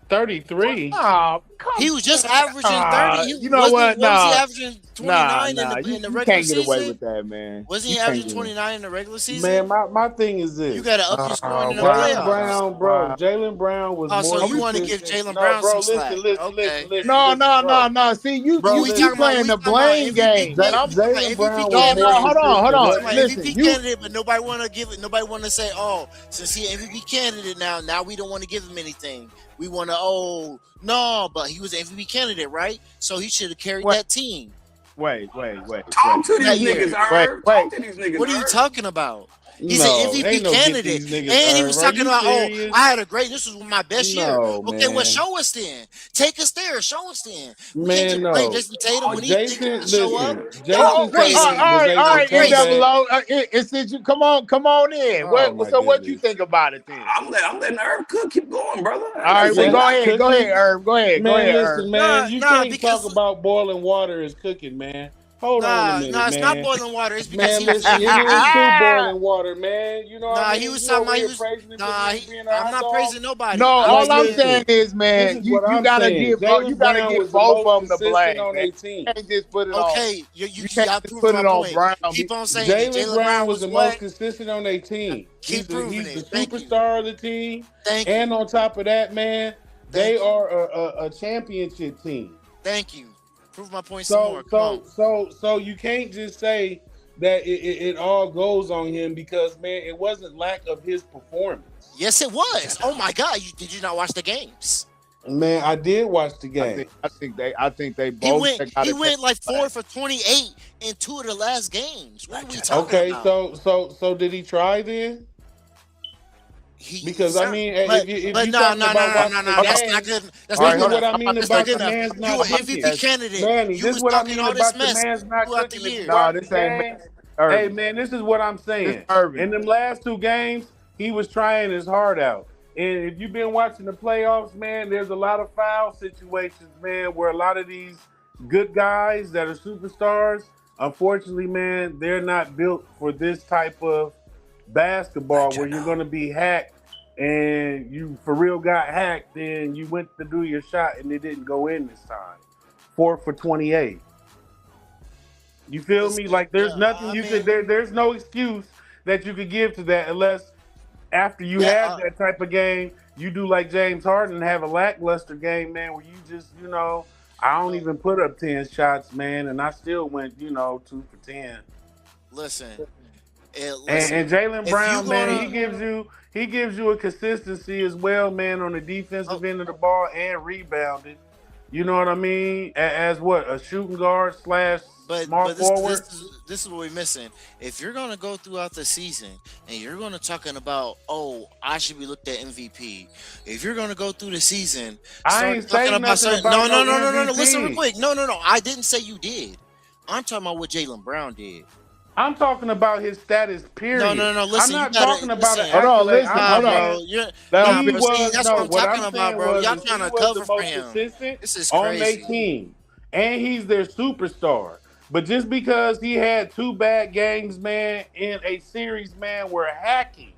33. Oh, he was just averaging 30. You know what? Was he averaging 29 in the regular season? You can't get away with that, man. Wasn't he averaging 29 in the regular season? Man, my thing is this. You got to up your scoring in the playoffs. Brown, bro. Jaylen Brown was more. So you want to give Jaylen Brown some slack? Listen. No. See, you keep playing the blame game. Jaylen Brown. Hold on. Listen, MVP candidate, but nobody want to give it. Nobody want to say, oh, since he MVP candidate now we don't want to give him anything. We want to, no, but he was an MVP candidate, right? So he should have carried that team. Wait. Talk to these niggas, Irv. Talk to these niggas. What are you talking about? He's an MVP candidate. And he was talking about, I had a great, this was my best year. Okay, well, show us then. Take us there. Show us then. Man, no. Jason Tatum when he didn't show up. All right. Come on in. What you think about it then? I'm letting Irv Cook keep going, brother. All right, well, go ahead, Irv. Go ahead, listen, man. You can't talk about boiling water as cooking, man. Hold on a minute, it's not boiling water. It's because it is too boiling water, man. You know what I mean? He was talking about I'm not praising nobody. No, all I'm saying is, man, you gotta give both of them the blame. You can't just put it on. Okay, you can't put it on Brown. Keep on saying Jaylen Brown was the most consistent on their team. He's the superstar of the team. And on top of that, man, they are a championship team. Thank you. Prove my point some more. So you can't just say that it all goes on him because, man, it wasn't lack of his performance. Yes, it was. Oh my God, did you not watch the games? Man, I did watch the game. I think they both. He went like 4 for 28 in 2 of the last games. What are we talking about? So did he try then? Because I mean, no, that's not good. That's not good. What I mean about the man's not you an MVP candidate. Manny, you this was what I talking mean all about this mess the man's not throughout the cooking. year. No, this ain't. Hey man, this is what I'm saying. In them last 2 games, he was trying his heart out. And if you've been watching the playoffs, man, there's a lot of foul situations, man, where a lot of these good guys that are superstars, unfortunately, man, they're not built for this type of basketball where you're going to be hacked. And you for real got hacked, then you went to do your shot and it didn't go in this time. 4 for 28. You feel me? Like there's nothing there's no excuse that you could give to that unless after you have that type of game, you do like James Harden and have a lackluster game, man, where you just, I don't even put up 10 shots, man, and I still went, 2 for 10. Listen. And Jaylen Brown, man, he gives you a consistency as well, man, on the defensive end of the ball and rebounding. You know what I mean? As what, a shooting guard / small forward. This is what we're missing. If you're gonna go throughout the season and you're gonna talking about, I should be looked at MVP. If you're gonna go through the season, I ain't saying nothing about no. Listen real quick. No. I didn't say you did. I'm talking about what Jaylen Brown did. I'm talking about his status, period. No. Listen, I'm not talking about it. Hold on. That's what I'm talking about, bro. Y'all trying to cover for him. This is crazy. On their team, and he's their superstar. But just because he had 2 bad games, man, in a series, man, we're hacking.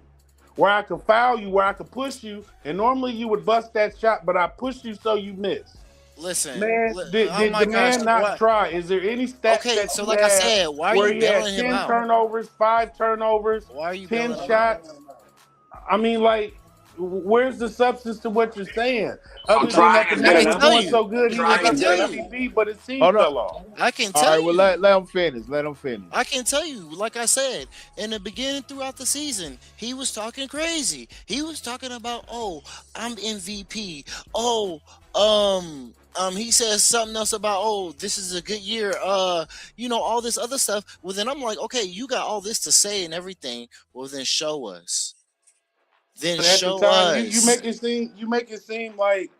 Where I could foul you, where I could push you, and normally you would bust that shot, but I pushed you so you missed. Listen, man, did the man not try? Is there any stats that so like I said, why are you bailing him out? 10 turnovers, 5 turnovers, why are you 10 shots? I mean, like, where's the substance to what you're saying? Other than that, the man was doing so good, he was MVP, but his team fell off. I can tell you. All right, well, let him finish. I can tell you, like I said, in the beginning throughout the season, he was talking crazy. He was talking about, I'm MVP. he says something else about, oh, this is a good year, all this other stuff. Well, then I'm like, okay, you got all this to say and everything. Well, then show us. Then But at the show time, you us. make it seem like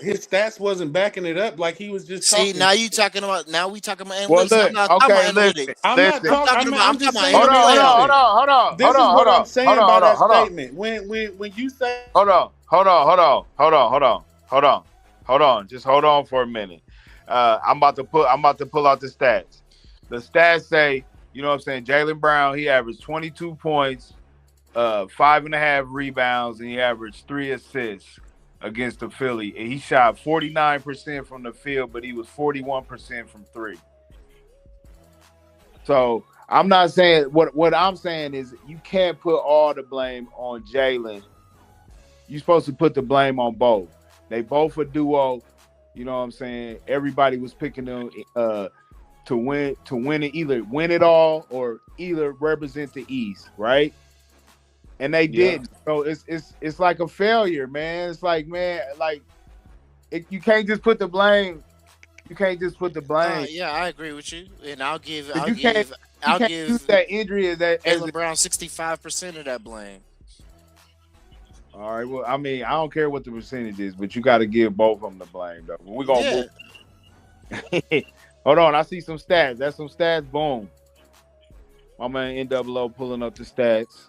his stats wasn't backing it up, like he was just See, talking. now we talking about Well, analytics. I'm look, not talking okay, about listen, analytics. I'm not listen. talking. I'm I'm just talking saying about the Hold on, analytics. statement. hold on, This is what I'm saying by that hold on. statement. When you say Hold on. Just hold on for a minute. I'm about to pull out the stats. The stats say, you know what I'm saying, Jaylen Brown, he averaged 22 points, 5.5 rebounds, and he averaged 3 assists against the Philly. And he shot 49% from the field, but he was 41% from three. So I'm not saying what I'm saying is you can't put all the blame on Jaylen. You're supposed to put the blame on both. They both a duo. You know what I'm saying? Everybody was picking them to win it, either win it all or either represent the East, right? And they didn't. So it's like a failure, man. It's like, man, like you can't just put the blame. You can't just put the blame. Yeah, I agree with you, and I'll give Use that injury as Jaylen Brown 65% of that blame. All right. Well, I mean, I don't care what the percentage is, but you got to give both of them the blame, though. We're gonna move. Hold on, I see some stats. That's some stats. Boom. My man NWO pulling up the stats.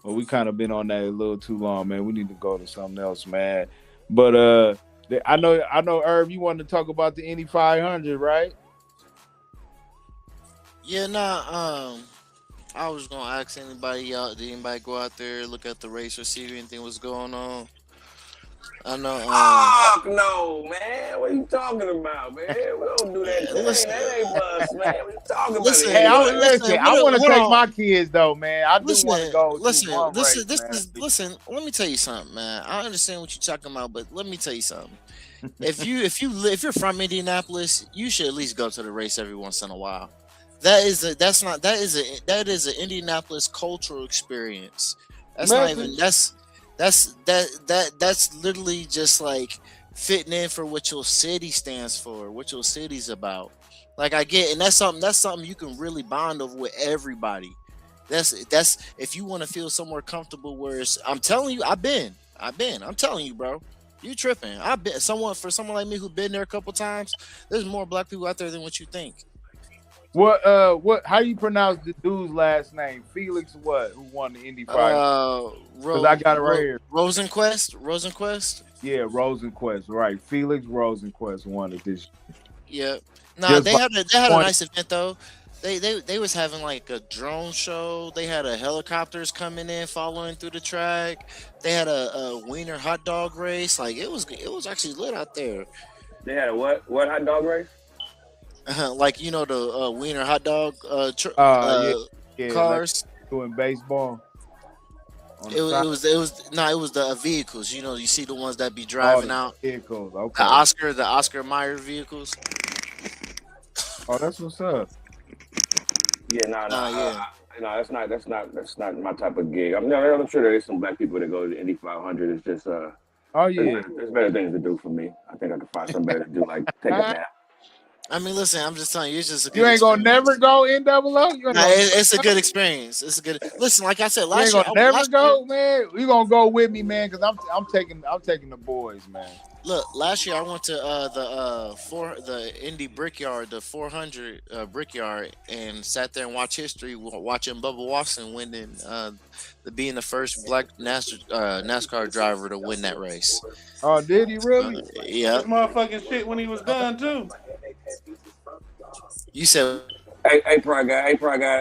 Well, we kind of been on that a little too long, man. We need to go to something else, man. But I know, Herb, you wanted to talk about the Indy 500, right? Yeah, I was gonna ask anybody out. Did anybody go out there, look at the race, or see if anything was going on? I know. Fuck no, man. What are you talking about, man? We don't do that thing. That ain't us, man. What you talking about? Hey, I want to take my kids though, man. I do want to go. Listen. Let me tell you something, man. I understand what you're talking about, but let me tell you something. If you're from Indianapolis, you should at least go to the race every once in a while. That is an Indianapolis cultural experience. That's not even that's literally just like fitting in for what your city stands for, what your city's about. Like I get, and that's something you can really bond over with everybody. That's if you want to feel somewhere comfortable. Where I'm telling you, I'm telling you, bro. You tripping? I've been someone like me who's been there a couple times. There's more black people out there than what you think. What? How you pronounce the dude's last name? Felix what? Who won the Indy 500? Because I got it right here. Rosenquist. Yeah, Rosenquist. Right. Felix Rosenquist won it this Yeah. year. Nah, they had a nice event though. They was having like a drone show. They had helicopters coming in, following through the track. They had a wiener hot dog race. Like it was actually lit out there. They had a what hot dog race? Like the wiener hot dog cars doing baseball. It was the vehicles. You see the ones that be driving out. Vehicles. Okay. The Oscar Mayer vehicles. Oh, that's what's up. Yeah, that's not my type of gig. I'm sure there is some black people that go to the Indy 500. It's just there's better things to do for me. I think I can find something better to do, like take a nap. I mean, listen, I'm just telling you, it's just a good you ain't gonna never go NWO. It's a good experience. It's a good. Listen, like I said last year, never go, man. You gonna go with me, man? Because I'm taking the boys, man. Look, last year I went to the Indy Brickyard, the 400 Brickyard, and sat there and watched history, watching Bubba Watson winning, being the first black NASCAR driver to win that race. Oh, did he really? Yeah. That's motherfucking shit when he was done too. You said, hey, pro guy,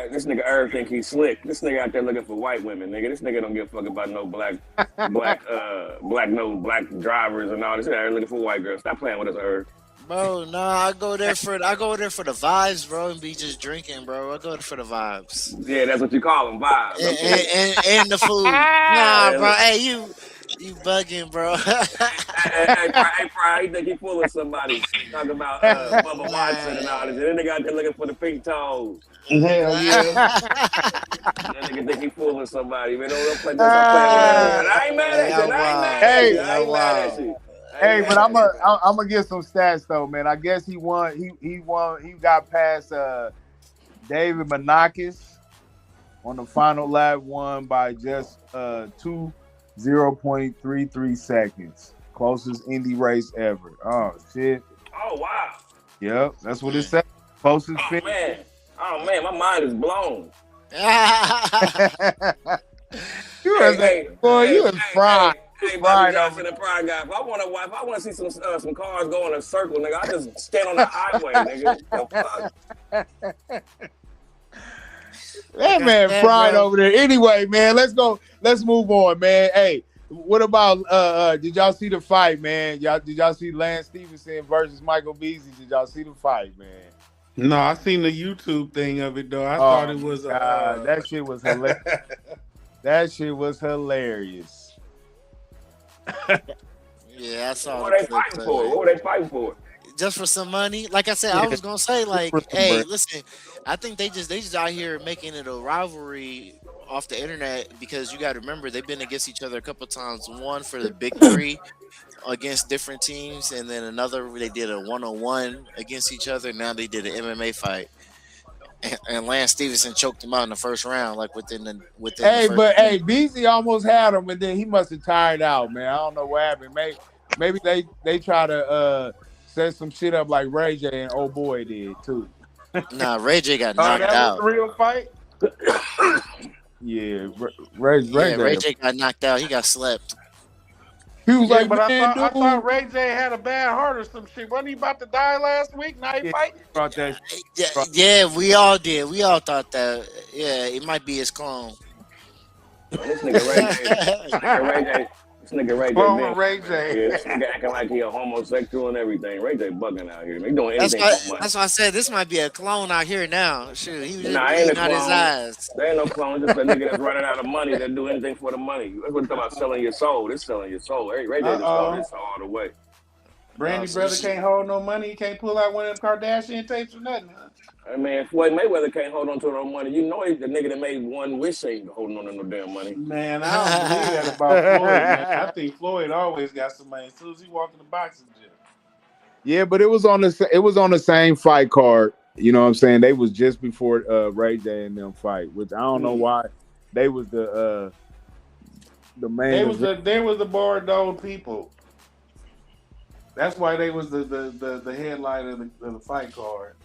this nigga Irv think he's slick. This nigga out there looking for white women, nigga. This nigga don't give a fuck about no black drivers and all this. Out looking for white girls. Stop playing with us, Irv. Bro, nah, I go there for the vibes, bro, and be just drinking, bro. I go there for the vibes. Yeah, that's what you call them, vibes. And the food. Nah, bro. Hey, you bugging, bro. hey, Pride, you think he fooling somebody talking about Bubba Watson and all this. And then they got there looking for the pink toes. Hell yeah. nigga think he fooling somebody, man. Don't play this. I'm playing with him, man. I ain't mad at you. I ain't mad at you. I ain't mad at you. Hey, but I'm gonna get some stats though, man. I guess he won. He won. He got past David Menakis on the final lap, won by just 0.33 seconds. Closest Indy race ever. Oh shit. Oh wow. Yep, that's what it said. Closest finish. Oh man, my mind is blown. You was fried. Hey, Bobby Johnson, the pride guy. If I want to see some cars go in a circle, nigga, I just stand on the highway, nigga. The fuck? That man fried over there. Anyway, man, let's go. Let's move on, man. Hey, what about did y'all see the fight, man? Did y'all see Lance Stevenson versus Michael Beasley? Did y'all see the fight, man? No, I seen the YouTube thing of it though. I thought it was that shit was hilarious. That shit was hilarious. Yeah, I saw. What were they fighting for? What were they fighting for? Just for some money. Like I said, I was gonna say, like, hey, listen, I think they just out here making it a rivalry off the internet because you got to remember they've been against each other a couple times. One for the big three against different teams, and then another they did a 1-on-1 against each other. Now they did an MMA fight, and Lance Stevenson choked him out in the first round, like within the Beasley almost had him, and then he must have tired out, man. I don't know what happened. Maybe they try to set some shit up like Ray J and old boy did too. Nah, Ray J got knocked out. Was the real fight? Yeah, Ray J got knocked out. He got slept. He was like, but I thought Ray J had a bad heart or some shit. Wasn't he about to die last week? Now he fighting? Yeah, we all did. We all thought that. Yeah, it might be his clone. This nigga Ray J. This nigga Ray J. Clone Ray J. Yeah, this nigga acting like he a homosexual and everything. Ray J bugging out here. He doing anything for money. That's why I said this might be a clone out here now. Shoot, he was ain't just a out his eyes. There ain't no clone. Just a nigga that's running out of money that do anything for the money. That's what it's about, selling your soul. This selling your soul. Hey, Ray J just sold his soul all the way. Brandy brother can't hold no money. He can't pull out one of them Kardashian tapes or nothing. Huh? I mean, Floyd Mayweather can't hold on to no money. You know, the nigga that made one wish ain't holding on to no damn money. Man, I don't believe that about Floyd, man. I think Floyd always got some money as soon as he walk in the boxing gym. Yeah, but it was on the same fight card. You know what I'm saying? They was just before Ray J and them fight, which I don't know why they was the main. They was the Bordeaux people. That's why they was the headline of the fight card.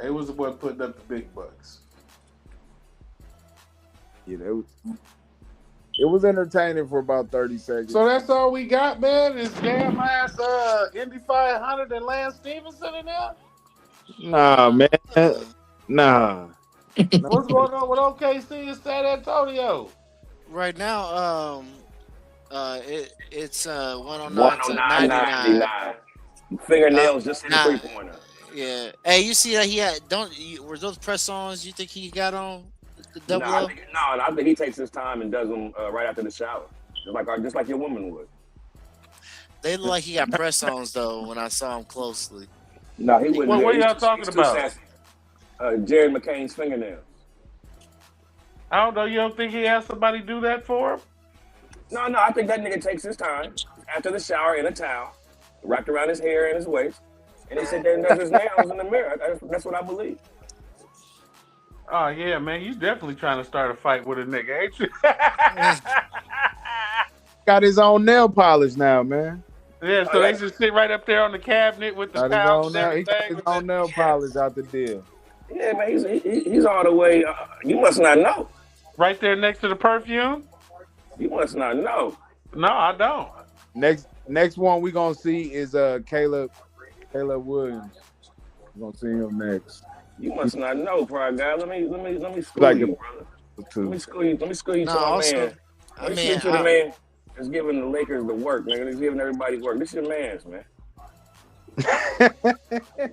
They was the one putting up the big bucks. Yeah, it was entertaining for about 30 seconds. So that's all we got, man. Is damn ass Indy 500 and Lance Stevenson in there? Nah, man. Nah. What's going on with OKC and San Antonio? Right now, it's 109 to 99. Fingernails just in the 3-pointer. Yeah. Hey, you see that he had? Were those press-ons? You think he got on the double? I think he takes his time and does them right after the shower, just like your woman would. They look like he got press-ons though. When I saw him closely. No, he wouldn't. What are y'all talking about? Jared McCain's fingernails. I don't know. You don't think he has somebody do that for him? No. I think that nigga takes his time after the shower in a towel, wrapped around his hair and his waist. And he sit there and does his nails in the mirror. That's what I believe. Oh, yeah, man. You definitely trying to start a fight with a nigga, ain't you? Got his own nail polish now, man. Yeah, so they just sit right up there on the cabinet with the pouch and everything. He got his own nail polish out the deal. Yeah, man. He's all the way. You must not know. Right there next to the perfume? You must not know. No, I don't. Next one we going to see is Caleb Williams. We're gonna see him next. You must not know, pride guy. Let me school you, brother. Let me school you to a man. Let me school you to the man that's giving the Lakers the work, nigga. That's giving everybody work. This your man's, man.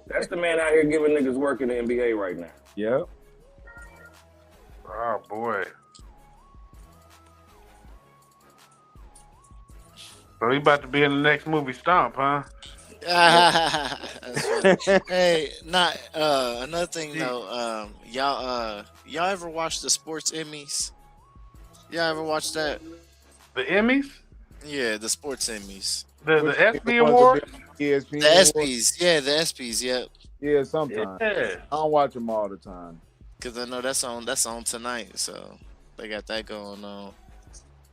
That's the man out here giving niggas work in the NBA right now. Yep. Oh boy. So he about to be in the next movie Stomp, huh? That's funny. Hey, not another thing though. Y'all ever watch the sports Emmys? Y'all ever watch that? The Emmys, Yeah, the sports Emmys. the What you mean, the ESPY ones that be Awards. on The ESPN Awards? ESPYS, yeah, the ESPYS, yep. Yeah, sometimes. Yeah. I don't watch them all the time. Because I know that's on tonight, so they got that going on.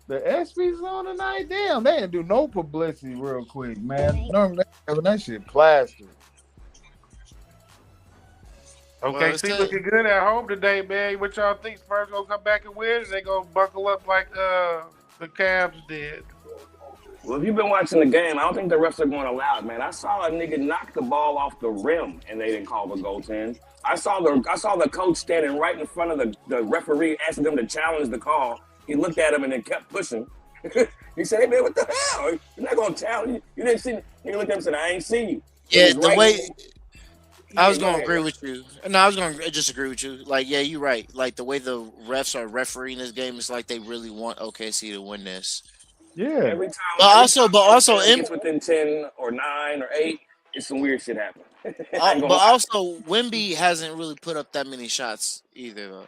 The ESPYs on tonight, damn, they didn't do no publicity real quick, man. Normally they having that shit plastered. Okay, it's see, good. looking good at home today, man. What y'all think? Spurs gonna come back and win? Or they gonna buckle up like the Cavs did? Well, if you've been watching the game, I don't think the refs are going to allow it, man. I saw a nigga knock the ball off the rim, and they didn't call the goaltend. I saw the coach standing right in front of the referee, asking them to challenge the call. He looked at him and then kept pushing. He said, "Hey man, what the hell? You're not gonna challenge you. You didn't see me." He looked at him and said, "I ain't see you." Yeah, was the right- way I was Yeah, go gonna ahead. agree with you. No, I was gonna disagree with you. Like, yeah, you're right. Like the way the refs are refereeing this game is like they really want OKC to win this. Yeah. Every time, But also it gets within 10 or 9 or 8, it's some weird shit happening. I ain't gonna but lie. also Wemby hasn't really put up that many shots either though.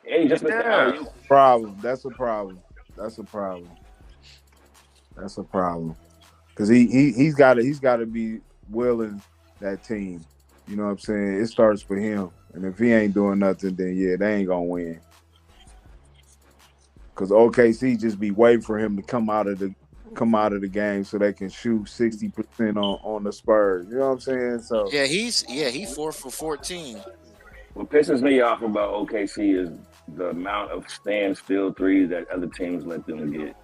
Yeah, he just missed the alley. Problem. That's a problem. That's a problem. That's a problem. Because he's gotta be willing that team. You know what I'm saying? It starts for him. And if he ain't doing nothing, then yeah, they ain't gonna win. Because OKC just be waiting for him to come out of the game so they can shoot 60% on the Spurs. You know what I'm saying? So Yeah, he 4 for 14. What pisses me off about OKC is the amount of standstill threes that other teams let them get.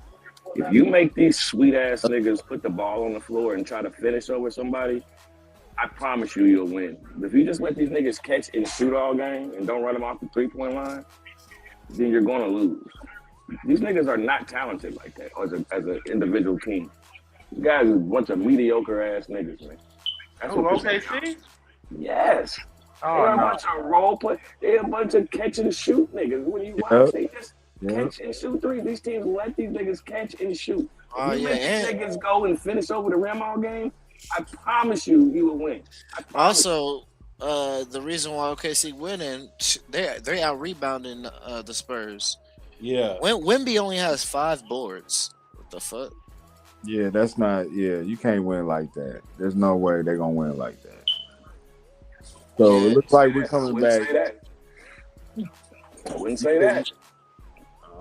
If you make these sweet ass niggas put the ball on the floor and try to finish over somebody, I promise you'll win. But if you just let these niggas catch and shoot all game and don't run them off the 3-point line, then you're gonna lose. These niggas are not talented like that as an individual team. These guys are a bunch of mediocre ass niggas, man. That's what pisses me off. OKC? Yes. Oh, They're a no. bunch of role play. They're a bunch of catch and shoot niggas. When you watch, they just catch and shoot threes. These teams let these niggas catch and shoot. If you let these niggas go and finish over the rim all game, I promise you will win. Also, the reason why OKC winning, they out rebounding the Spurs. Yeah. Wemby only has 5 boards. What the fuck? yeah, that's not. Yeah, you can't win like that. There's no way they're gonna win like that. So it looks like we're coming back. I wouldn't say that.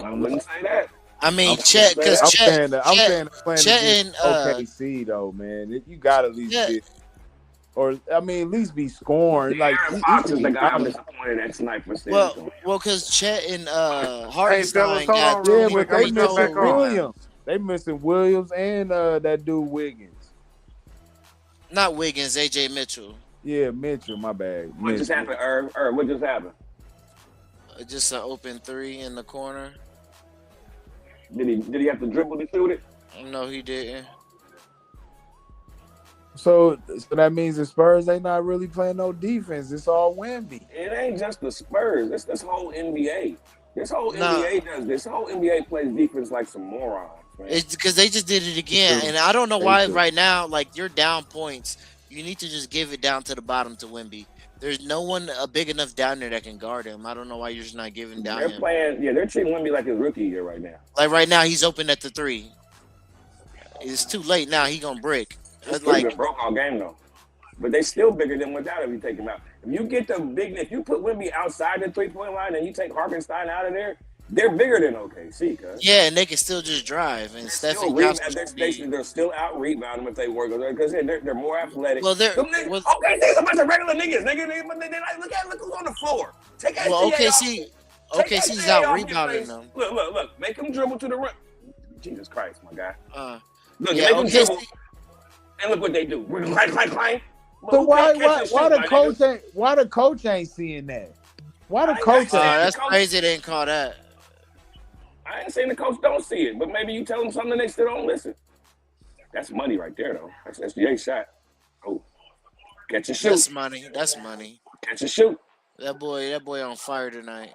I wouldn't say that. I mean, Chet, because I'm Chet, saying playing Chet against and OKC though, man. You got to at least get, or I mean, at least be scoring. Like Aaron Fox is the guy I'm disappointed at tonight for San Antonio. well, because Chet and Hartenstein fellas, hold got on real quick. but I'm they gonna jump missing back on. Williams. They missing Williams and that dude Wiggins. Not Wiggins, AJ Mitchell. Yeah, Mitchell. My bad. What just happened, Irv? What just happened? Just an open 3 in the corner. Did he have to dribble to shoot it? No, he didn't. So that means the Spurs ain't not really playing no defense. It's all Wemby. It ain't just the Spurs. It's this whole NBA. This whole NBA does this. Whole NBA plays defense like some morons, man. It's because they just did it again, and I don't know why right now. Like you're down points, you need to just give it down to the bottom to Wemby. There's no one big enough down there that can guard him. I don't know why you're just not giving down. They're treating Wemby like his rookie year right now. Like right now, he's open at the 3. It's too late now. He gonna break. It's like broke all game though, but they still bigger than without if you take him out. If you get if you put Wemby outside the 3-point line and you take Hartenstein out of there, they're bigger than OKC. Yeah, and they can still just drive. And Stephen they're still out rebounding if they work because they're more athletic. Well, OKC's a bunch of regular niggas. They like look who's on the floor. OKC's out rebounding them. Look, make them dribble to the rim. Jesus Christ, my guy. Look, yeah, make them dribble. And look what they do. Clang. So why the coach ain't seeing that? Why the coach ain't? That's crazy. They didn't call that. I ain't saying the coach don't see it, but maybe you tell them something they still don't listen. That's money right there, though. That's SGA shot. Oh, catch and shoot. That's money. Catch and shoot. That boy on fire tonight.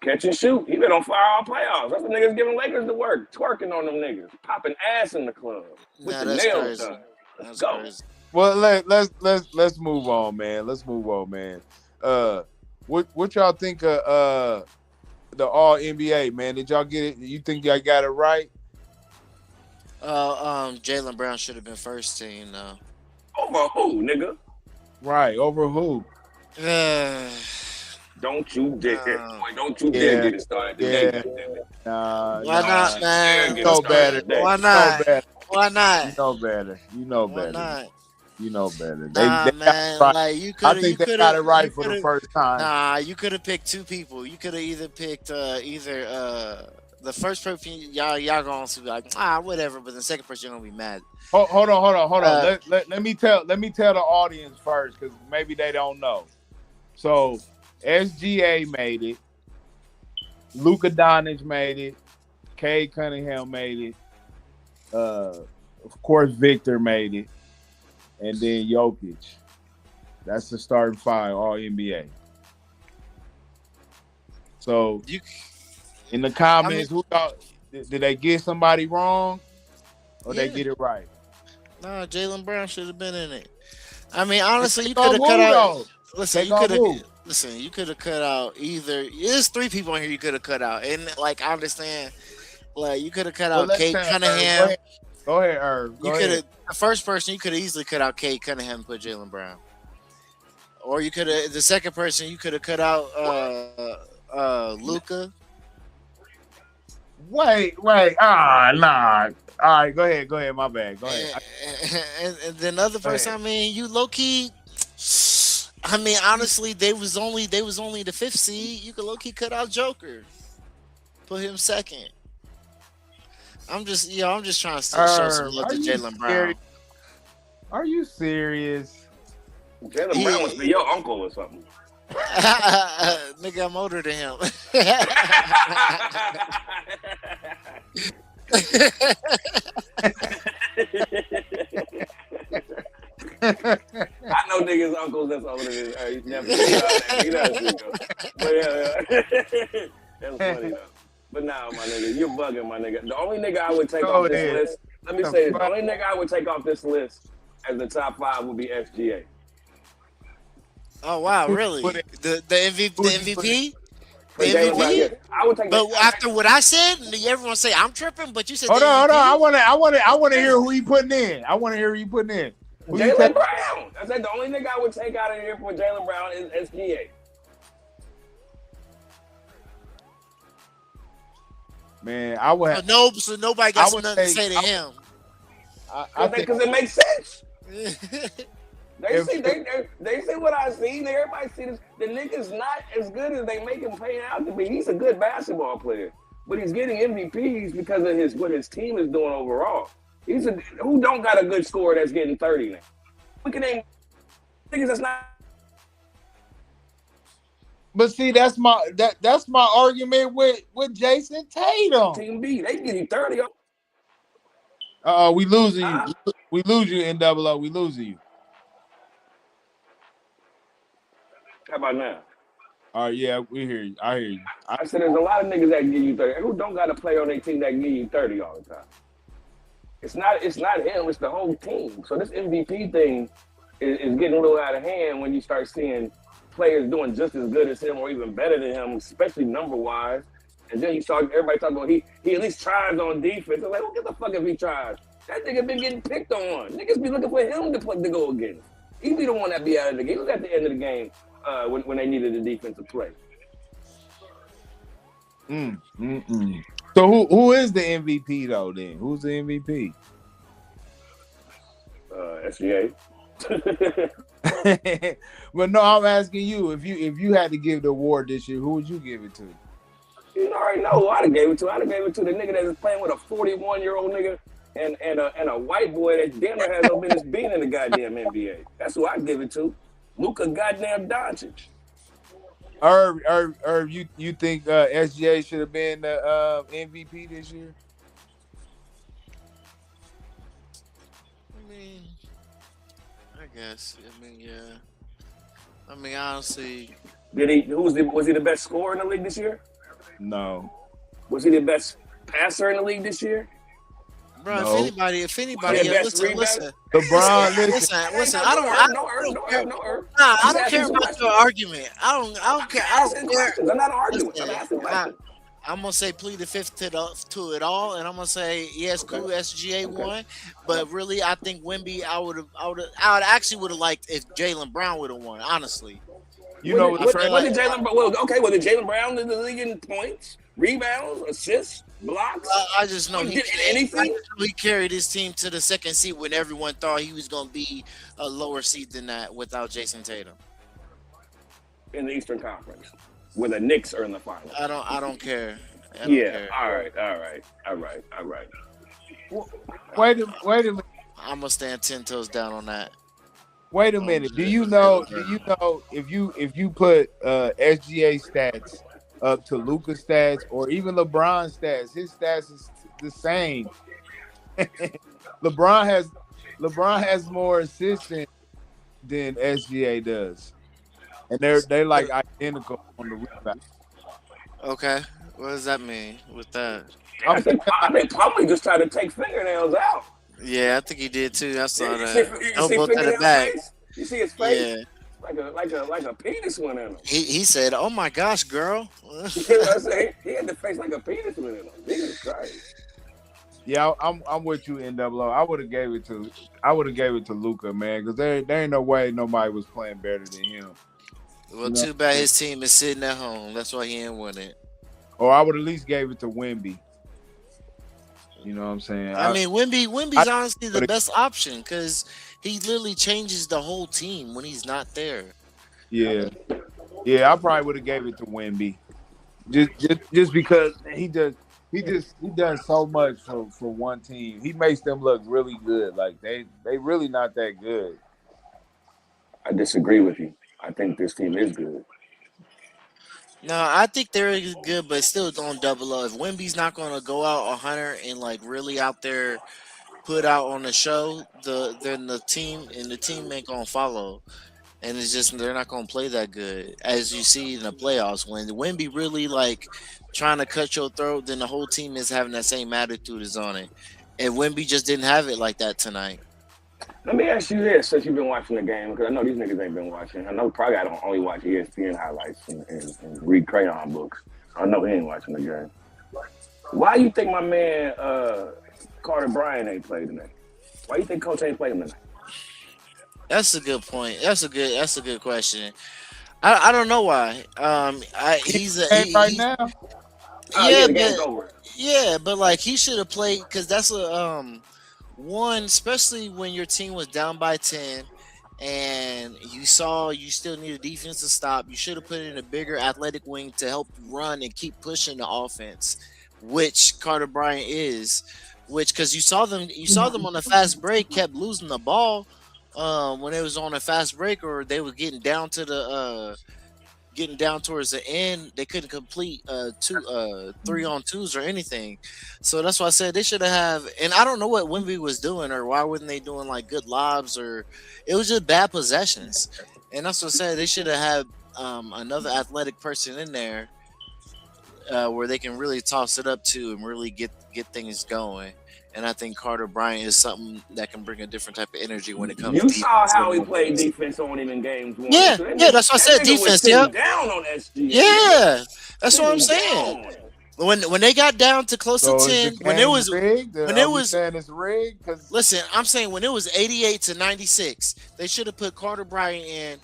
Catch and shoot. He been on fire all playoffs. That's the niggas giving Lakers the work, twerking on them niggas, popping ass in the club with Nah, the that's nails crazy. done. Let's That's go. crazy. Well, let's move on, man. Let's move on, man. What y'all think of the All NBA, man? Did y'all get it? You think y'all got it right? Jaylen Brown should have been first team, though. Over who, nigga? Right, over who? Don't you dare, boy, don't you Yeah. dare get it started today. Yeah. Goddamn it. Why not, man? You know better. Why You not? know better. Why not? You know better. You know Why better. not? You know better. Nah, They got man. it right. Like you I could think they got it right for the first time. Nah, you could have picked two people. You could have either picked the first person y'all going to be like whatever, but the second person you're gonna be mad. Hold on. Let me tell the audience first, because maybe they don't know. So SGA made it, Luka Doncic made it, Cade Cunningham made it, of course Victor made it, and then Jokic. That's the starting five, all NBA. So in the comments, who thought did they get somebody wrong, or they get it right? Nah, Jaylen Brown should have been in it. I mean, honestly, you could have cut out. Listen, you could have cut out either. There's three people in here you could have cut out, and like I understand, like you could have cut out Cade Cunningham. Go ahead, Irv. You could have the first person. You could have easily cut out Cade Cunningham and put Jaylen Brown, or you could have the second person. You could have cut out Luka. Wait. Nah. All right, go ahead. My bad. Go ahead. And then the other person, I mean, you low key. I mean, honestly, they was only the fifth seed. You could low key cut out Joker, put him second. I'm just trying to show some love to Jaylen Brown. Are you serious? Jaylen Brown must be your uncle or something. Nigga, I'm older than him. I know niggas' uncles that's older than he's never he does. But yeah. That's funny though. But nah, my nigga, you're bugging, my nigga. The only nigga I would take off this list, let me say this, the only nigga I would take off this list as the top 5 would be SGA. Oh wow, really? The MVP? The MVP? I would take. But after what I said, everyone say I'm tripping. But you said hold on. I want to hear who he putting in. Jaylen Brown. I said the only nigga I would take out of here for Jaylen Brown is SGA. Man, I would have so nobody got nothing to say to him. I think because it makes sense. They see what I see. Everybody see this. The nigga's not as good as they make him pay out to be. He's a good basketball player, but he's getting MVPs because of what his team is doing overall. Who don't got a good scorer that's getting 30 now? We can name niggas that's not. But see, that's my argument with Jason Tatum. Team B, they give you 30. We losing you. We lose you in double O. We losing you. How about now? Yeah, we hear you. I hear you. I said there's a lot of niggas that give you 30. Who don't got a player on their team that give you 30 all the time? It's not him. It's the whole team. So this MVP thing is getting a little out of hand when you start seeing players doing just as good as him or even better than him, especially number-wise. And then everybody talking about he at least tries on defense. I'm like, who gives a fuck if he tries? That nigga been getting picked on. Niggas be looking for him to go against. He be the one that be out of the game. He was at the end of the game when they needed a defensive play. So who is the MVP though? Then who's the MVP? SGA. But no, I'm asking you if you had to give the award this year, who would you give it to? You already know who I'd have gave it to. I'd have gave it to the nigga that is playing with a 41-year-old nigga and a white boy that damn near has no business being in the goddamn NBA. That's who I'd give it to. Luka goddamn Doncic. Irv, you think SGA should have been the MVP this year? I guess. Yeah. I mean, honestly. Was he the best scorer in the league this year? No. Was he the best passer in the league this year? Bro, No. if anybody, Yeah, best listen, rebound. LeBron, listen. listen. Hey, I no don't, earth, no earth, no earth, no earth. nah, I Just don't asking care some about your questions. argument. I don't care. I Asking don't care. questions. I'm not arguing. I'm Listen, asking questions. I'm gonna say plead the fifth to it all, and I'm gonna say yes, Okay. cool. SGA Okay. won, but really, I think Wemby. I would actually would have liked if Jalen Brown would have won. Honestly, You know I what's feel What like did Jalen? Well, okay. Was it Jalen Brown in the league in points, rebounds, assists, blocks? I just know Did anything he carried his team to the second seed when everyone thought he was gonna be a lower seed than that without Jason Tatum. in the Eastern Conference where the Knicks are in the finals? I don't care. I don't Yeah. care. All right. wait a minute. I'm gonna stand 10 toes down on that. Wait a minute. Do you know if you put SGA stats up to Luka stats or even LeBron stats, his stats is the same. LeBron has more assists than SGA does. And they're like identical on the rebound. Okay, what does that mean with that? I think Plumlee just tried to take fingernails out. Yeah, I think he did too. I saw You that. see Elbow to the fingernail back. face? You see his face? Yeah, Like a penis went in him. he said, "Oh my gosh, girl." You know what I'm saying? He had the face like a penis went in him. Jesus Christ. Yeah, I'm with you, NWO. I would have gave it to Luka, man, because there ain't no way nobody was playing better than him. Well, too bad his team is sitting at home. That's why he ain't win it. Or I would at least gave it to Wemby. You know what I'm saying? I mean, Wemby's honestly the best option because he literally changes the whole team when he's not there. Yeah, I probably would have gave it to Wemby, just because he does so much for one team. He makes them look really good. Like they really not that good. I disagree with you. I think this team is good. No, I think they're good, but still don't double up. If Wemby's not going to go out 100 and like really out there put out on the show, then the team ain't going to follow. And it's just they're not going to play that good, as you see in the playoffs. When Wemby really like trying to cut your throat, then the whole team is having that same attitude is on it. And Wemby just didn't have it like that tonight. Let me ask you this, since you've been watching the game, because I know these niggas ain't been watching. I know probably I don't only watch ESPN highlights and read crayon books. I know he ain't watching the game. Why you think my man Carter Bryant ain't played tonight? Why you think Coach ain't played him tonight? That's a good point. That's a good question. I don't know why. Right now. Yeah, the game's over. Yeah, but like he should have played because that's a one, especially when your team was down by 10 and you saw you still need a defense to stop. You should have put in a bigger athletic wing to help run and keep pushing the offense, which Carter Bryant is. Which because you saw them on a fast break kept losing the ball when it was on a fast break or they were getting down towards the end. They couldn't complete 3-on-2s or anything. So that's why I said they should have. And I don't know what Wemby was doing or why wasn't they doing like good lobs or it was just bad possessions. And that's what I said they should have had another athletic person in there where they can really toss it up to and really get things going. And I think Carter Bryant is something that can bring a different type of energy when it comes to You saw defense. how he played defense on him in games one. Yeah, So that's what I said. Defense, yeah. Down on SGA. Yeah, that's what I'm saying. When they got down to close to 10, when it was saying it's rigged. Listen, I'm saying when it was 88-96, they should have put Carter Bryant in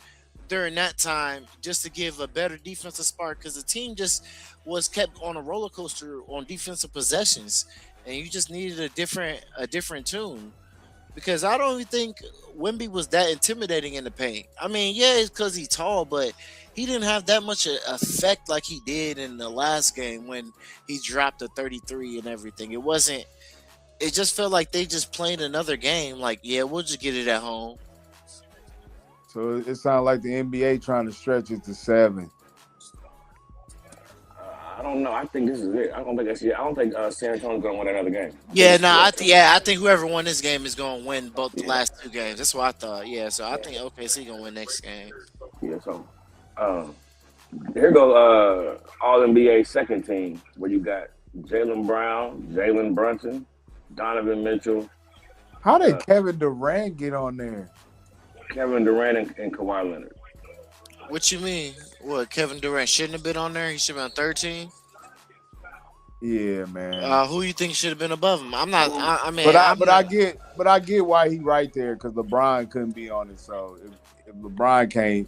during that time just to give a better defensive spark because the team just was kept on a roller coaster on defensive possessions. And you just needed a different tune because I don't even think Wemby was that intimidating in the paint. I mean, yeah, it's because he's tall, but he didn't have that much effect like he did in the last game when he dropped a 33 and everything. It just felt like they just played another game. Like, yeah, we'll just get it at home. So it sounds like the NBA trying to stretch it to 7. I don't know. I think this is it. I don't think that's it. I don't think San Antonio's gonna win another game. I think whoever won this game is gonna win both the last 2 games. That's what I thought. Yeah, so I think OKC gonna win next game. Yeah. So, Here go All NBA second team where you got Jaylen Brown, Jalen Brunson, Donovan Mitchell, How did Kevin Durant get on there? Kevin Durant, and Kawhi Leonard. What you mean? What, Kevin Durant shouldn't have been on there? He should have been on 13. Yeah, man. Who you think should have been above him? I'm not. I mean, But I get why he right there because LeBron couldn't be on it. So if LeBron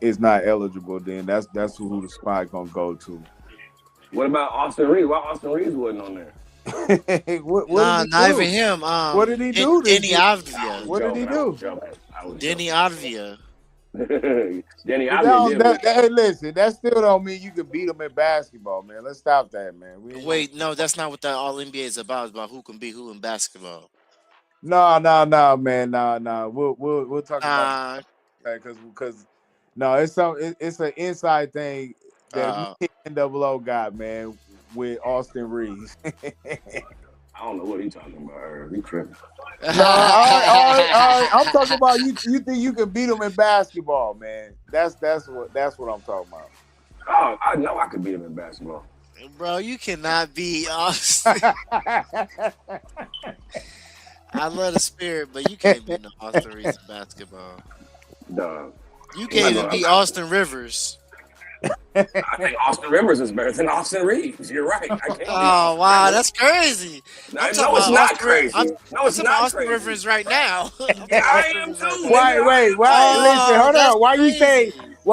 is not eligible, then that's who the spot gonna go to. What about Austin Reeves? Why Austin Reeves wasn't on there? what not did he do? even him. What did he do? Denny Avdia. What did he do? Denny Avdia. Denny Avdia. Hey, listen, that still don't mean you can beat him in basketball, man. Let's stop that, man. Wait, no, that's not what the All NBA is about. It's about who can beat who in basketball. No, man, no. We'll talk about that because no, it's an inside thing that NWO got, man, with Austin Reeves. I don't know what he's talking about. He tripping. No, all right. I'm talking about you. You think you can beat him in basketball, man? That's what I'm talking about. Oh, I know I could beat him in basketball, bro. You cannot beat Austin. I love the spirit, but you can't beat no Austin Reeves in basketball. Dog. You can't even beat Austin Rivers. I think Austin Rivers is better than Austin Reeves. You're right. I can't. Oh wow, that's crazy. No, it's not crazy. No, it's not Austin crazy. Rivers right now. I am too. Wait. Listen, hold on. Why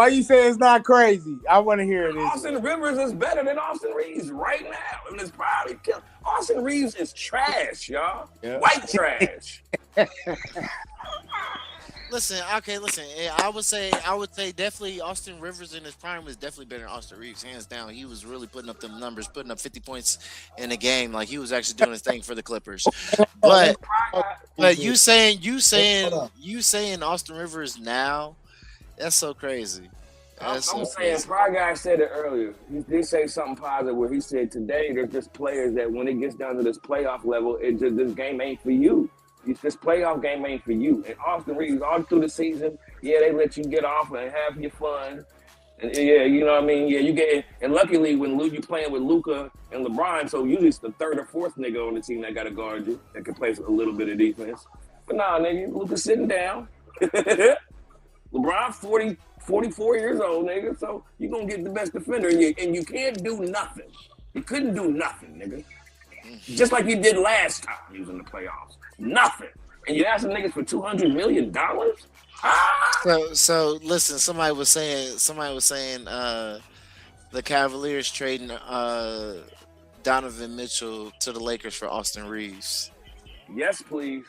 you say it's not crazy? I want to hear this. Austin Rivers is better than Austin Reeves right now. And it's probably Austin Reeves is trash, y'all. Yeah. White trash. Listen. I would say definitely Austin Rivers in his prime was definitely better than Austin Reeves, hands down. He was really putting up them numbers, putting up 50 points in a game. Like he was actually doing his thing for the Clippers. But you saying Austin Rivers now, that's so crazy. I'm saying, Fry Guy said it earlier. He did say something positive where he said today there's just players that when it gets down to this playoff level, this game ain't for you. This playoff game ain't for you. And Austin Reeves, all through the season, they let you get off and have your fun. And you know what I mean? Yeah, you get it. And luckily, when you playing with Luka and LeBron, so usually it's the third or fourth nigga on the team that got to guard you, that can play a little bit of defense. But nah, nigga, Luka's sitting down. LeBron 44 years old, nigga, so you're going to get the best defender, and you can't do nothing. You couldn't do nothing, nigga. Just like you did last time you was in the playoffs. Nothing. And you asking niggas for $200 million? So listen, somebody was saying the Cavaliers trading Donovan Mitchell to the Lakers for Austin Reeves. Yes, please.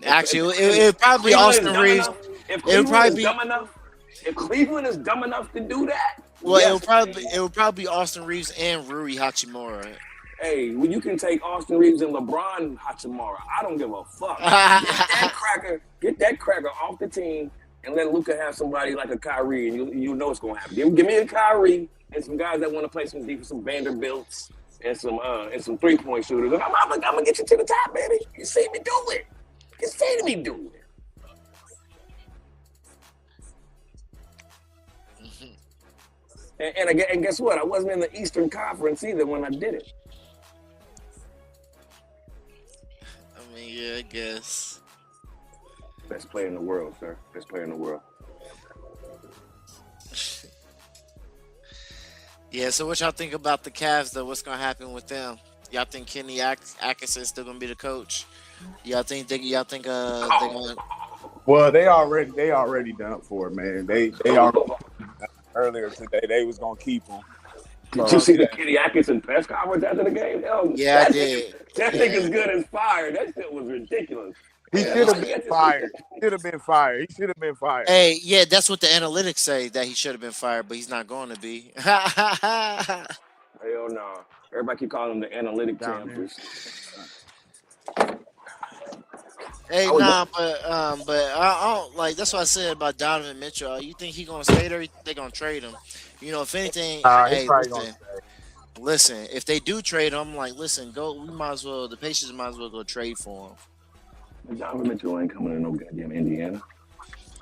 Actually, it would probably be Austin Reeves. If Cleveland is dumb enough to do that, well, it would probably be Austin Reeves and Rui Hachimura. Hey, when you can take Austin Reeves and LeBron Hachimura, I don't give a fuck. Get that cracker off the team and let Luka have somebody like a Kyrie, and you know what's gonna happen. Give me a Kyrie and some guys that want to play some defense, some Vanderbilts and some 3-point shooters. And I'm gonna get you to the top, baby. You see me do it. You see me do it. And guess what? I wasn't in the Eastern Conference either when I did it. I mean, yeah, I guess. Best player in the world, sir. Best player in the world. Yeah, so what y'all think about the Cavs, though? What's going to happen with them? Y'all think Kenny Atkinson is still going to be the coach? Y'all think they're going to... Well, they already done for it, man. They earlier today, they was going to keep him. Did you see the Kenny Atkinson press conference after the game? Yeah, I did. That nigga's good as fire. That shit was ridiculous. He should have been fired. He should have been fired. Hey, yeah, that's what the analytics say, that he should have been fired, but he's not going to be. Hell no. Everybody keep calling him the analytic champions. Hey, but I don't like. That's what I said about Donovan Mitchell. You think he gonna stay there? They gonna trade him? You know, if anything, hey, listen. If they do trade him, listen, go. We might as well. The Pacers might as well go trade for him. Donovan Mitchell ain't coming to no goddamn Indiana.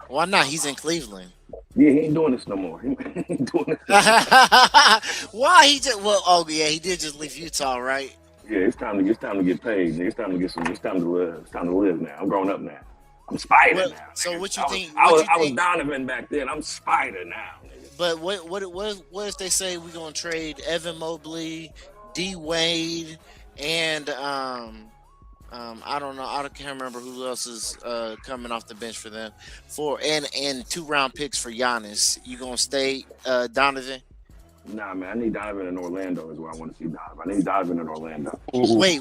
Why not? He's in Cleveland. Yeah, he ain't doing this no more. He ain't doing this. Why he just? Well, oh yeah, he did just leave Utah, right? Yeah, it's time to get paid. Nigga. It's time to get some. It's time to live. It's time to live now. I'm grown up now. I'm Spider What? now. So Nigga. what you think? I What was you I was think? Donovan back then. I'm Spider now. Nigga. But what if they say we're gonna trade Evan Mobley, D Wade, and I don't know. I can't remember who else is coming off the bench for them for and 2 round picks for Giannis. You gonna stay Donovan? Nah, man. I need Donovan in Orlando is where I want to see Donovan. I need Donovan in Orlando. Wait.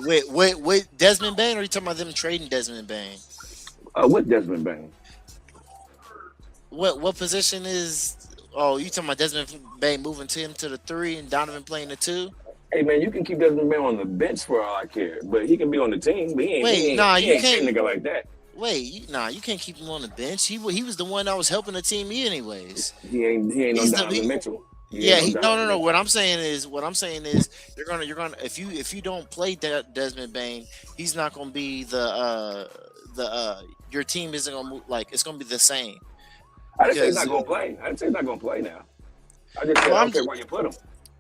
Desmond Bain? Or are you talking about them trading Desmond Bain? With Desmond Bain. What position is? Oh, you talking about Desmond Bain moving to him to the 3 and Donovan playing the 2? Hey man, you can keep Desmond Bain on the bench for all I care, but he can be on the team. But Wait, nah, he you ain't can't. a nigga like that. You can't keep him on the bench. He was the one that was helping the team anyways. He ain't no He's the Donovan he, Mitchell. Yeah, no, Donovan Mitchell. What I'm saying is you're gonna if you don't play Desmond Bain, he's not gonna be your team isn't gonna move, like it's gonna be the same. I didn't say he's not gonna play. I didn't say he's not gonna play now. I just said I don't care where you put him.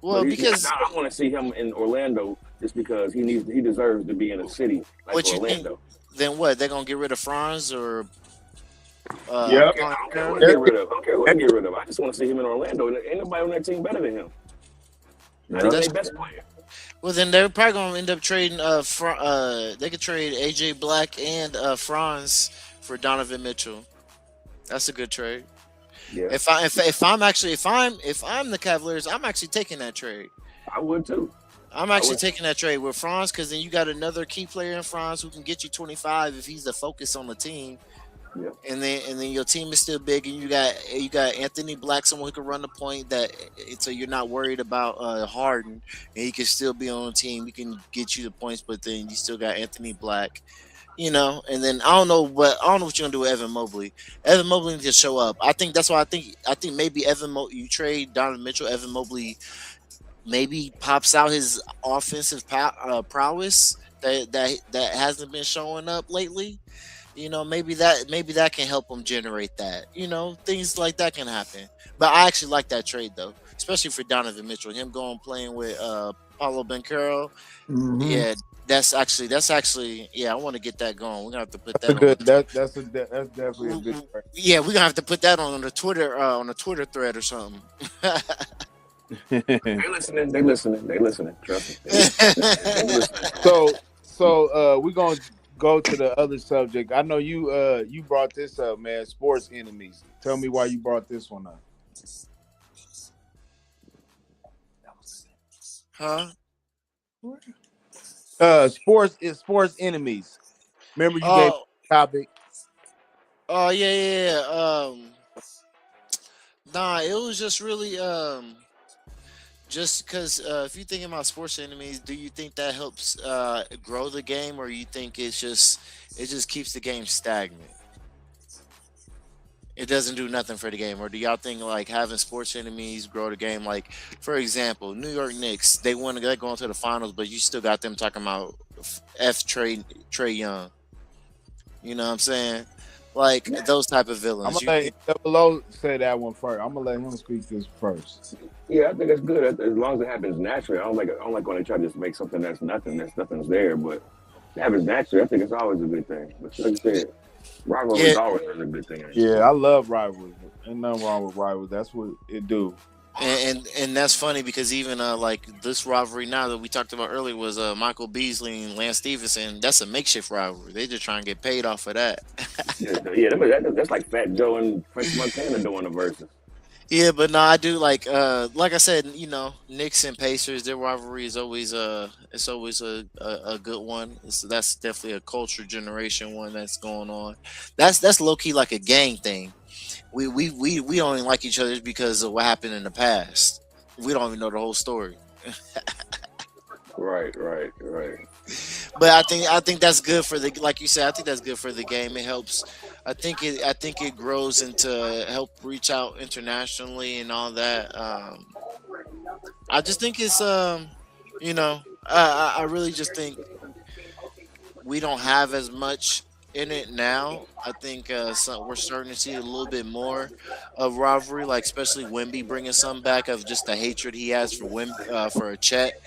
Well, because I want to see him in Orlando just because he deserves to be in a city like what Orlando. you think? Then what? They're gonna get rid of Franz or? Yeah. I don't care who they get rid of. I don't care who they get rid of. I just want to see him in Orlando. Ain't nobody on that team better than him. Not even their best player. Well, then they're probably gonna end up trading. They could trade AJ Black and Franz for Donovan Mitchell. That's a good trade. Yeah. If I'm the Cavaliers, I'm actually taking that trade. I would too. I'm actually taking that trade with Franz because then you got another key player in Franz who can get you 25 if he's the focus on the team. Yeah. And then your team is still big, and you got Anthony Black, someone who can run the point so you're not worried about Harden, and he can still be on the team. He can get you the points, but then you still got Anthony Black, And then I don't know what you're gonna do with Evan Mobley. Evan Mobley needs to show up. I think that's why I think maybe you trade Donovan Mitchell. Evan Mobley maybe pops out his offensive prowess that hasn't been showing up lately. Maybe that can help him generate that. Things like that can happen. But I actually like that trade though, especially for Donovan Mitchell. Him playing with Paulo Banchero. Mm-hmm. Yeah, that's actually. Yeah, I want to get that going. We're gonna have to put that. That's definitely a good trade. Yeah, we're gonna have to put that on the Twitter thread or something. They listening. Trust me. They listening. So we're gonna go to the other subject. I know you brought this up, man. Sports enemies. Tell me why you brought this one up. Huh? Sports enemies. Remember you gave the topic. Oh yeah. Nah, it was just really just because if you're thinking about sports enemies, do you think that helps grow the game, or you think it just keeps the game stagnant? It doesn't do nothing for the game, or do y'all think like having sports enemies grow the game? Like, for example, New York Knicks, they're going to the finals, but you still got them talking about Trey Young. You know what I'm saying? Like those type of villains. I'm gonna let Below say that one first. I'm gonna let him speak this first. Yeah, I think it's good as long as it happens naturally. I don't like when they try to just make something that's nothing's there, but it happens naturally. I think it's always a good thing. But like you said, rivalry is always a good thing. Yeah, I love rivalry. Ain't nothing wrong with rivalry. That's what it do. And that's funny because even like this rivalry now that we talked about earlier was Michael Beasley and Lance Stevenson. That's a makeshift rivalry. They just trying to get paid off of that. That's like Fat Joe and French Montana doing the verses. Yeah, but no, I do like I said, Knicks and Pacers. Their rivalry is always it's always a good one. That's definitely a culture generation one that's going on. That's low key like a gang thing. We only like each other because of what happened in the past. We don't even know the whole story. Right. But I think that's good for like you said. I think that's good for the game. It helps. I think it grows into help reach out internationally and all that. I just think it's I really just think we don't have as much in it now. I think we're starting to see a little bit more of rivalry, like especially Wemby bringing some back of just the hatred he has for for Chet.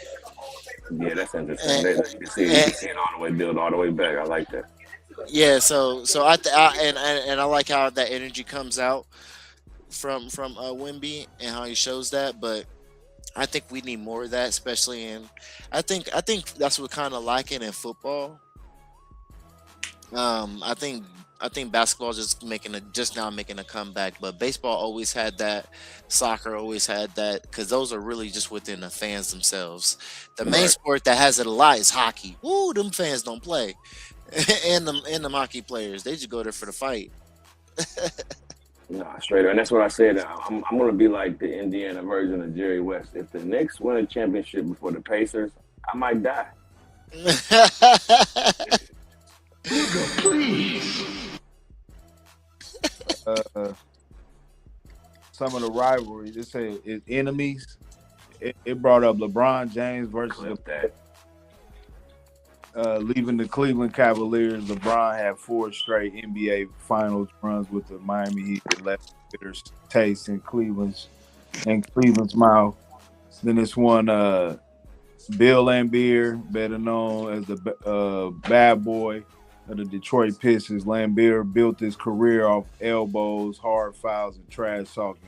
Yeah, that's interesting. And, You and can see it all the way build all the way back. I like that. yeah, so and I like how that energy comes out from Wemby and how he shows that, but I think we need more of that, especially in. I think that's what kind of like it in football. I think basketball is just now making a comeback, but baseball always had that, soccer always had that, because those are really just within the fans themselves. The main Right. sport that has it a lot is hockey. Ooh, them fans don't play, and the hockey players they just go there for the fight. Nah, straight up. And that's what I said. I'm gonna be like the Indiana version of Jerry West. If the Knicks win a championship before the Pacers, I might die. Uh, some of the rivalry. They say is enemies. It brought up LeBron James versus Clip that. leaving the Cleveland Cavaliers. LeBron had 4 straight NBA Finals runs with the Miami Heat that left bitter taste in Cleveland's mouth. Then this one, Bill Laimbeer, better known as the bad boy of the Detroit Pistons. Laimbeer built his career off elbows, hard fouls, and trash talking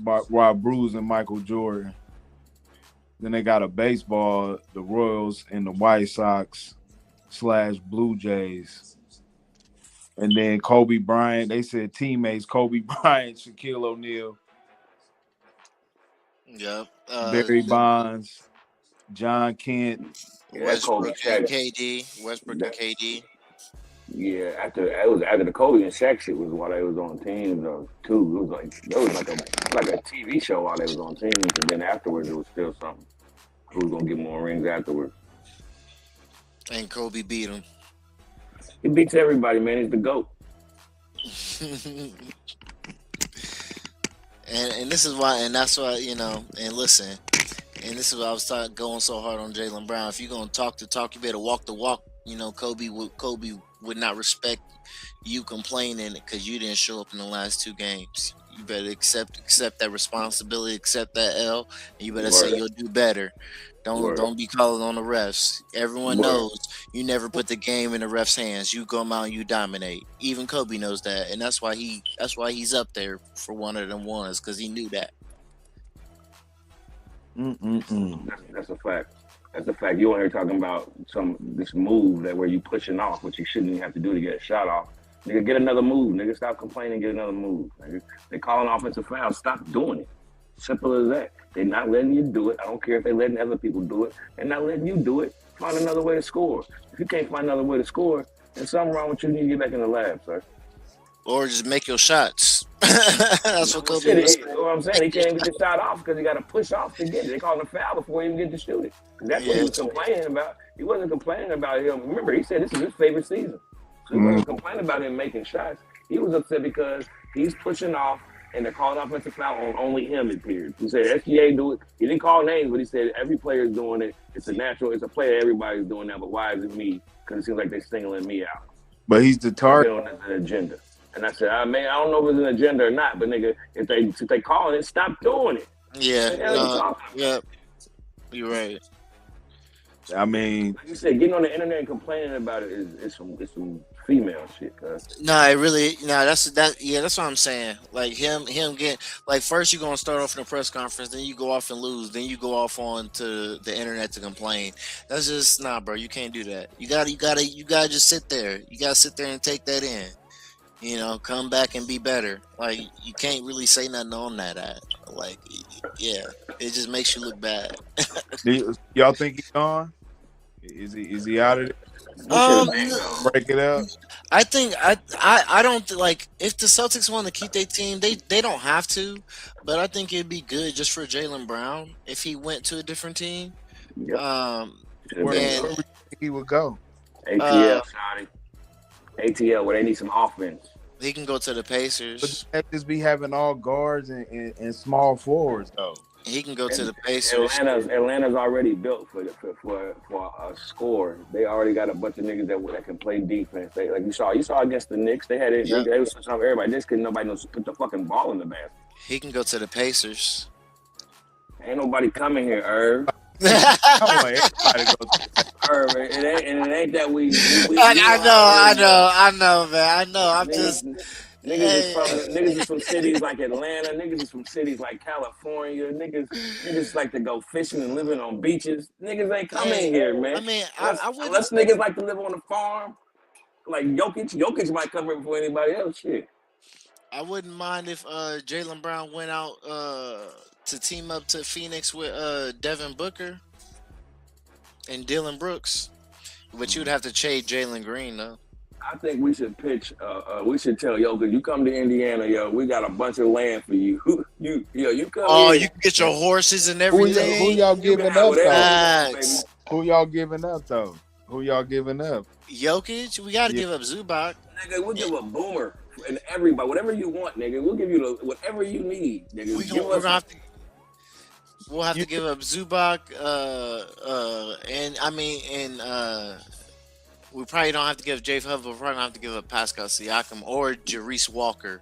while bruising Michael Jordan. Then they got a baseball, the Royals and the White Sox / Blue Jays. And then Kobe Bryant, they said teammates Kobe Bryant, Shaquille O'Neal, Yep. Barry Bonds, John Kent. Yeah, that Kobe Westbrook and Shaq. KD. Westbrook and That, KD. yeah, after the Kobe and Shaq shit was while they was on teams too. It was like a TV show while they was on teams, and then afterwards it was still something. Who's gonna get more rings afterwards? And Kobe beat him. He beats everybody, man. He's the GOAT. And this is why, and that's why, and listen, and this is why I was going so hard on Jaylen Brown. If you're gonna talk the talk, you better walk the walk. Kobe would not respect you complaining because you didn't show up in the last 2 games. You better accept that responsibility, accept that L, and you better say Word. you'll do better. Don't be calling on the refs. Everyone Word. knows you never put the game in the refs' hands. You come out and you dominate. Even Kobe knows that, and that's why he's up there for one of them ones, because he knew that. That's a fact. That's a fact. You on here talking about this move where you pushing off, which you shouldn't even have to do to get a shot off. Nigga, get another move. Nigga, stop complaining. Get another move. Nigga, they calling offensive foul. Stop doing it. Simple as that. They're not letting you do it. I don't care if they're letting other people do it. They're not letting you do it. Find another way to score. If you can't find another way to score, then something wrong with you. You need to get back in the lab, sir. Or just make your shots. That's what Kobe was saying. You know what I'm saying? He can't even get the shot off because he got to push off to get it. They call him a foul before he even get to shoot it. That's what he was complaining about. He wasn't complaining about him. Remember, he said this is his favorite season. So he wasn't complaining about him making shots. He was upset because he's pushing off and they're calling offensive foul on only him, it appeared. He said SGA do it. He didn't call names, but he said every player is doing it. It's a player, everybody's doing that, but why is it me? Because it seems like they're singling me out. But he's the target. On an agenda. And I said, man, I don't know if it's an agenda or not, but nigga, if they calling it, stop doing it. Yeah. Yep. You're right. I mean, like you said, getting on the internet and complaining about it is some female shit. That's what I'm saying. Like him getting, like, first you're gonna start off in a press conference, then you go off and lose, then you go off on to the internet to complain. That's just bro. You can't do that. You gotta just sit there. You gotta sit there and take that in. Come back and be better. Like, you can't really say nothing on that. Like, yeah, it just makes you look bad. Y'all think he's gone? Is he out of it? Break it up. I think I don't like, if the Celtics want to keep their team, they don't have to, but I think it'd be good just for Jaylen Brown if he went to a different team. Where he would go? ATL, ATL, where they need some offense. He can go to the Pacers. But they just be having all guards and small forwards though. He can go to And the Pacers. Atlanta's already built for a score. They already got a bunch of niggas that can play defense. They like you saw against the Knicks. They had it. Yep. They was switching off everybody. This kid nobody knows to put the fucking ball in the basket. He can go to the Pacers. Ain't nobody coming here, Irv. I want everybody to go to Irv, it ain't that we I know, man. I know. I'm just. Niggas is from cities like Atlanta. Niggas is from cities like California. Niggas like to go fishing and living on beaches. Niggas ain't coming here, man. I mean, unless niggas like to live on the farm, like Jokic might come here before anybody else. Shit. I wouldn't mind if Jaylen Brown went out to team up to Phoenix with Devin Booker and Dylan Brooks, but you'd have to trade Jalen Green though. I think we should pitch. We should tell Jokic, you come to Indiana, yo. We got a bunch of land for you. you come. Oh, in. you can get your horses and everything. Who y'all giving up though? Facts. Who y'all giving up though? Who y'all giving up? Jokic, we got to give up Zubac. Nigga, we'll give a Boomer and everybody, whatever you want, nigga. We'll give you whatever you need, nigga. We'll have to give up Zubac, we probably don't have to give Jay Hubb, but we're probably gonna have to give up Pascal Siakam or Jerice Walker.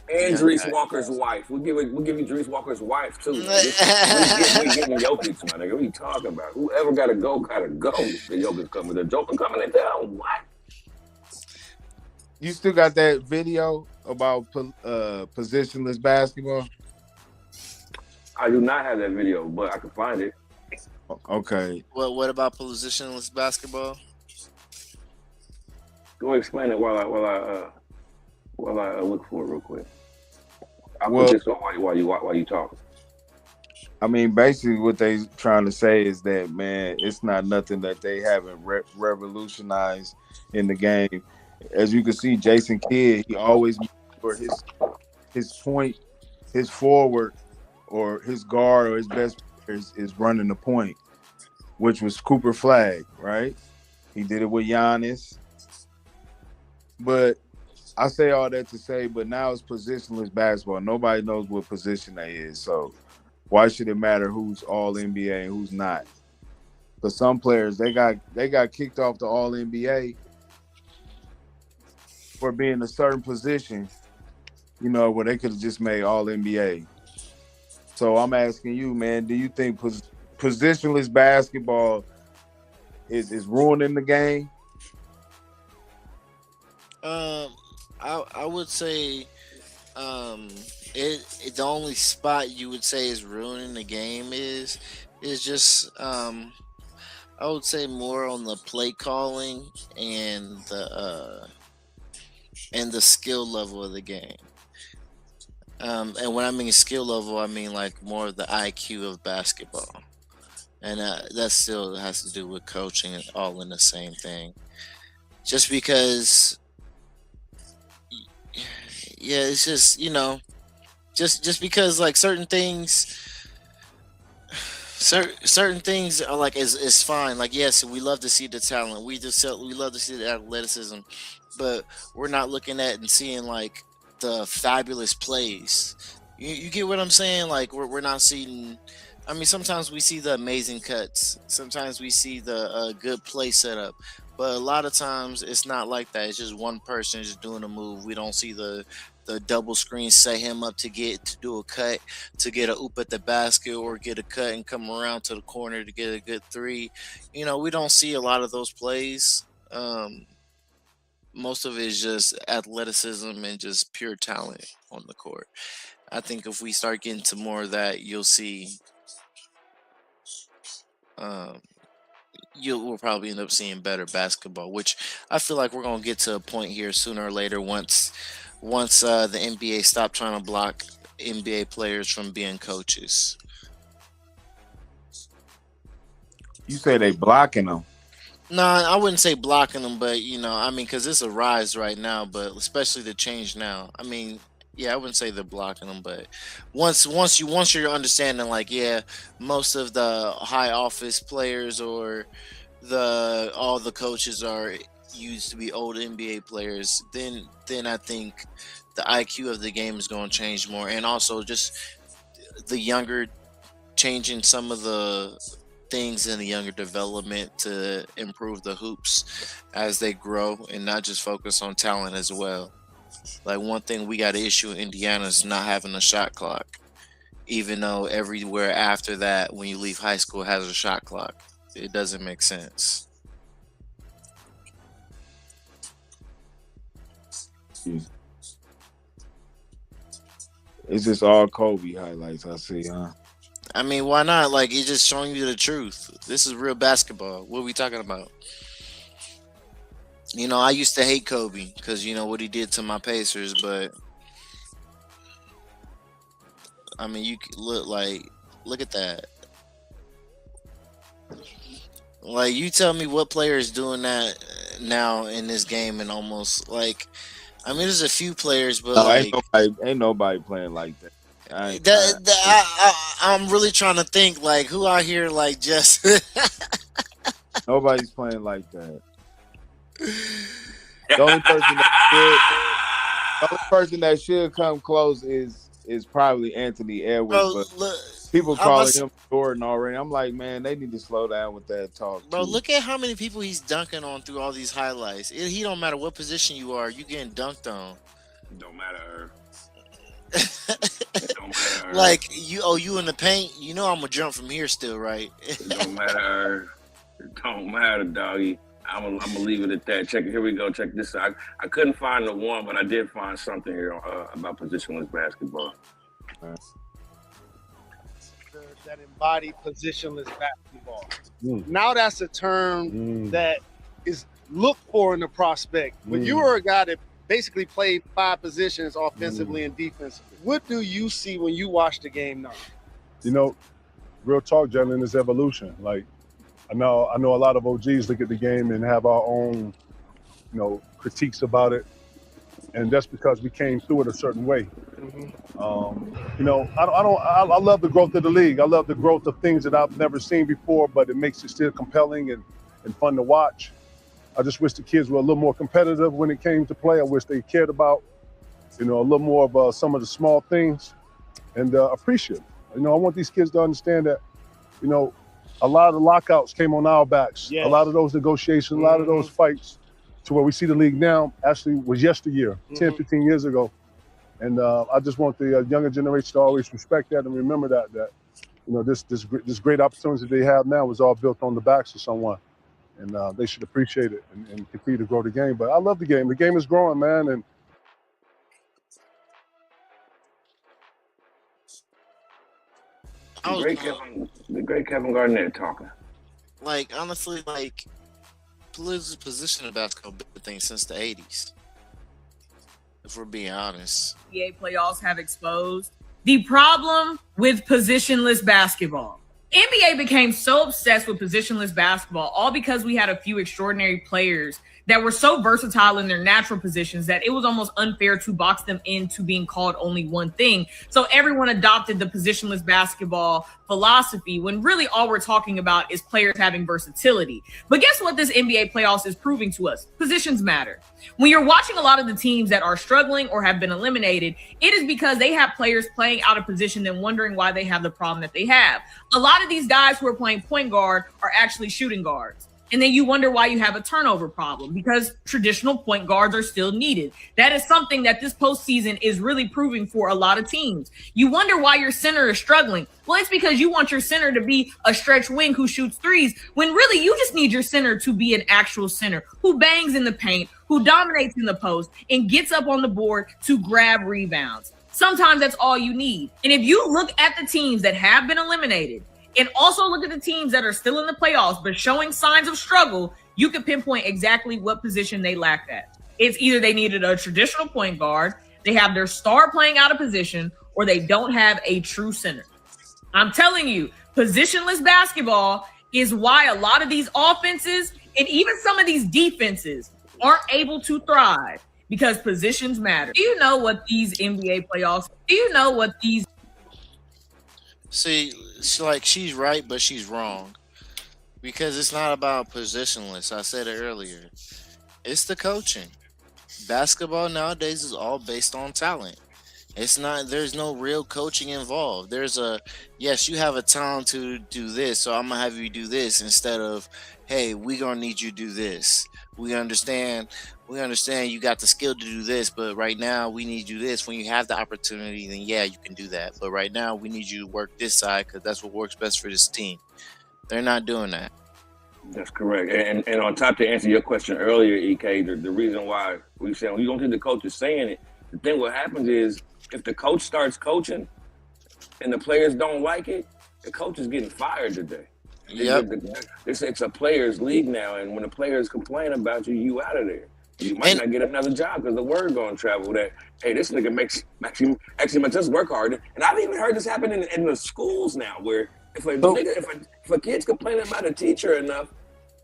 And Jerice Walker's wife. We'll give you Jerice Walker's wife too. We getting Jokic, my nigga. What are you talking about? Whoever gotta go, gotta go. The Jokic coming. The Joker coming in town. What? You still got that video about positionless basketball? I do not have that video, but I can find it. Okay. What about positionless basketball? Go explain it while I look for it real quick. I'll put this on while you talk. I mean, basically, what they trying to say is that, man, it's not nothing that they haven't revolutionized in the game. As you can see, Jason Kidd, he always for his point, his forward or his guard or his best player is running the point, which was Cooper Flag, right? He did it with Giannis. But I say all that to say, but now it's positionless basketball. Nobody knows what position they is. So why should it matter who's all NBA and who's not? Because some players they got kicked off the all NBA for being a certain position, where they could have just made all NBA. So I'm asking you, man, do you think positionless basketball is ruining the game? I would say the only spot you would say is ruining the game is just I would say more on the play calling and the skill level of the game. And when I mean skill level, I mean like more of the IQ of basketball, and that still has to do with coaching and all in the same thing. Just because. Yeah, it's just just because like certain things are like is fine. Like yes, we love to see the talent, we love to see the athleticism, but we're not looking at and seeing like the fabulous plays. You get what I'm saying? Like we're not seeing. I mean, sometimes we see the amazing cuts. Sometimes we see the good play setup. But a lot of times it's not like that. It's just one person just doing a move. We don't see the double screen set him up to do a cut, to get a oop at the basket or get a cut and come around to the corner to get a good three. We don't see a lot of those plays. Most of it is just athleticism and just pure talent on the court. I think if we start getting to more of that, you'll see we'll probably end up seeing better basketball, which I feel like we're gonna get to a point here sooner or later once the NBA stop trying to block NBA players from being coaches. You say they blocking them? No, I wouldn't say blocking them, but because it's a rise right now, but especially the change now. I mean, yeah, I wouldn't say they're blocking them, but once you're understanding, like, yeah, most of the high office players or all the coaches are used to be old NBA players, then I think the IQ of the game is going to change more, and also just the younger changing some of the things in the younger development to improve the hoops as they grow and not just focus on talent as well. Like one thing we got an issue in Indiana is not having a shot clock, even though everywhere after that, when you leave high school, has a shot clock. It doesn't make sense. It's just all Kobe highlights I see, huh? I mean, why not? Like, it's just showing you the truth. This is real basketball. What are we talking about? You know, I used to hate Kobe because, you know, what he did to my Pacers, but I mean, you look at that. Like, you tell me what player is doing that now in this game, and almost like, I mean, there's a few players, but No, like, ain't nobody playing like that. I'm really trying to think like who out here like just Nobody's playing like that. The only person that should come close is probably Anthony Edwards, bro. but people calling him Jordan already. I'm like, man, they need to slow down with that talk. Bro, too. look at how many people he's dunking on through all these highlights. He don't matter what position you are, you getting dunked on. Don't matter. It don't matter. Like you in the paint. You know I'm gonna jump from here still, right? It don't matter. It don't matter, doggy. I'm gonna leave it at that. Check it. Here we go. Check this out. I couldn't find the one, but I did find something here about positionless basketball. That embody positionless basketball. Now that's a term that is looked for in the prospect. When you were a guy that basically played 5 positions offensively and defensively, what do you see when you watch the game now? You know, real talk, gentlemen, is evolution. Like, I know a lot of OGs look at the game and have our own, you know, critiques about it, and that's because we came through it a certain way. You know, I love the growth of the league. I love the growth of things that I've never seen before, but it makes it still compelling and fun to watch. I just wish the kids were a little more competitive when it came to play. I wish they cared about, you know, a little more of some of the small things and appreciate. You know, I want these kids to understand that, you know, a lot of the lockouts came on our backs. Yes. A lot of those negotiations, a lot of those fights to where we see the league now actually was yesteryear, 10, 15 years ago. And I just want the younger generation to always respect that and remember that you know, this great opportunity they have now was all built on the backs of someone. And they should appreciate it and continue to grow the game. But I love the game. The game is growing, man. And the great Kevin Garnett talking. Like, honestly, like, position of basketball been a thing since the 80s. If we're being honest. NBA playoffs have exposed the problem with positionless basketball. NBA became so obsessed with positionless basketball, all because we had a few extraordinary players that were so versatile in their natural positions that it was almost unfair to box them into being called only one thing. So everyone adopted the positionless basketball philosophy when really all we're talking about is players having versatility. But guess what this NBA playoffs is proving to us? Positions matter. When you're watching a lot of the teams that are struggling or have been eliminated, it is because they have players playing out of position and wondering why they have the problem that they have. A lot of these guys who are playing point guard are actually shooting guards. And then you wonder why you have a turnover problem, because traditional point guards are still needed. That is something that this postseason is really proving for a lot of teams. You wonder why your center is struggling. Well, it's because you want your center to be a stretch wing who shoots threes, when really you just need your center to be an actual center who bangs in the paint, who dominates in the post, and gets up on the board to grab rebounds. Sometimes that's all you need. And if you look at the teams that have been eliminated, and also look at the teams that are still in the playoffs but showing signs of struggle, you can pinpoint exactly what position they lacked at. It's either they needed a traditional point guard, they have their star playing out of position, or they don't have a true center. I'm telling you, positionless basketball is why a lot of these offenses and even some of these defenses aren't able to thrive, because positions matter. Do you know what these NBA playoffs, See, she's right, but she's wrong. Because it's not about positionless. I said it earlier. It's the coaching. Basketball nowadays is all based on talent. It's not. There's no real coaching involved. There's a yes, you have a talent to do this, so I'm gonna have you do this instead of, hey, we gonna need you to do this. We understand. We understand you got the skill to do this, but right now we need you this. When you have the opportunity, then yeah, you can do that. But right now we need you to work this side because that's what works best for this team. They're not doing that. That's correct. And on top to answer your question earlier, EK, the reason why we saying you don't think the coach is saying it. The thing what happens is if the coach starts coaching and the players don't like it, the coach is getting fired today. Yep. It's a players' league now, and when the players complain about you, you out of there. You might not get another job because the word gonna travel that hey, this nigga actually makes us work harder. And I've even heard this happen in the schools now, where if a kid's complaining about a teacher enough,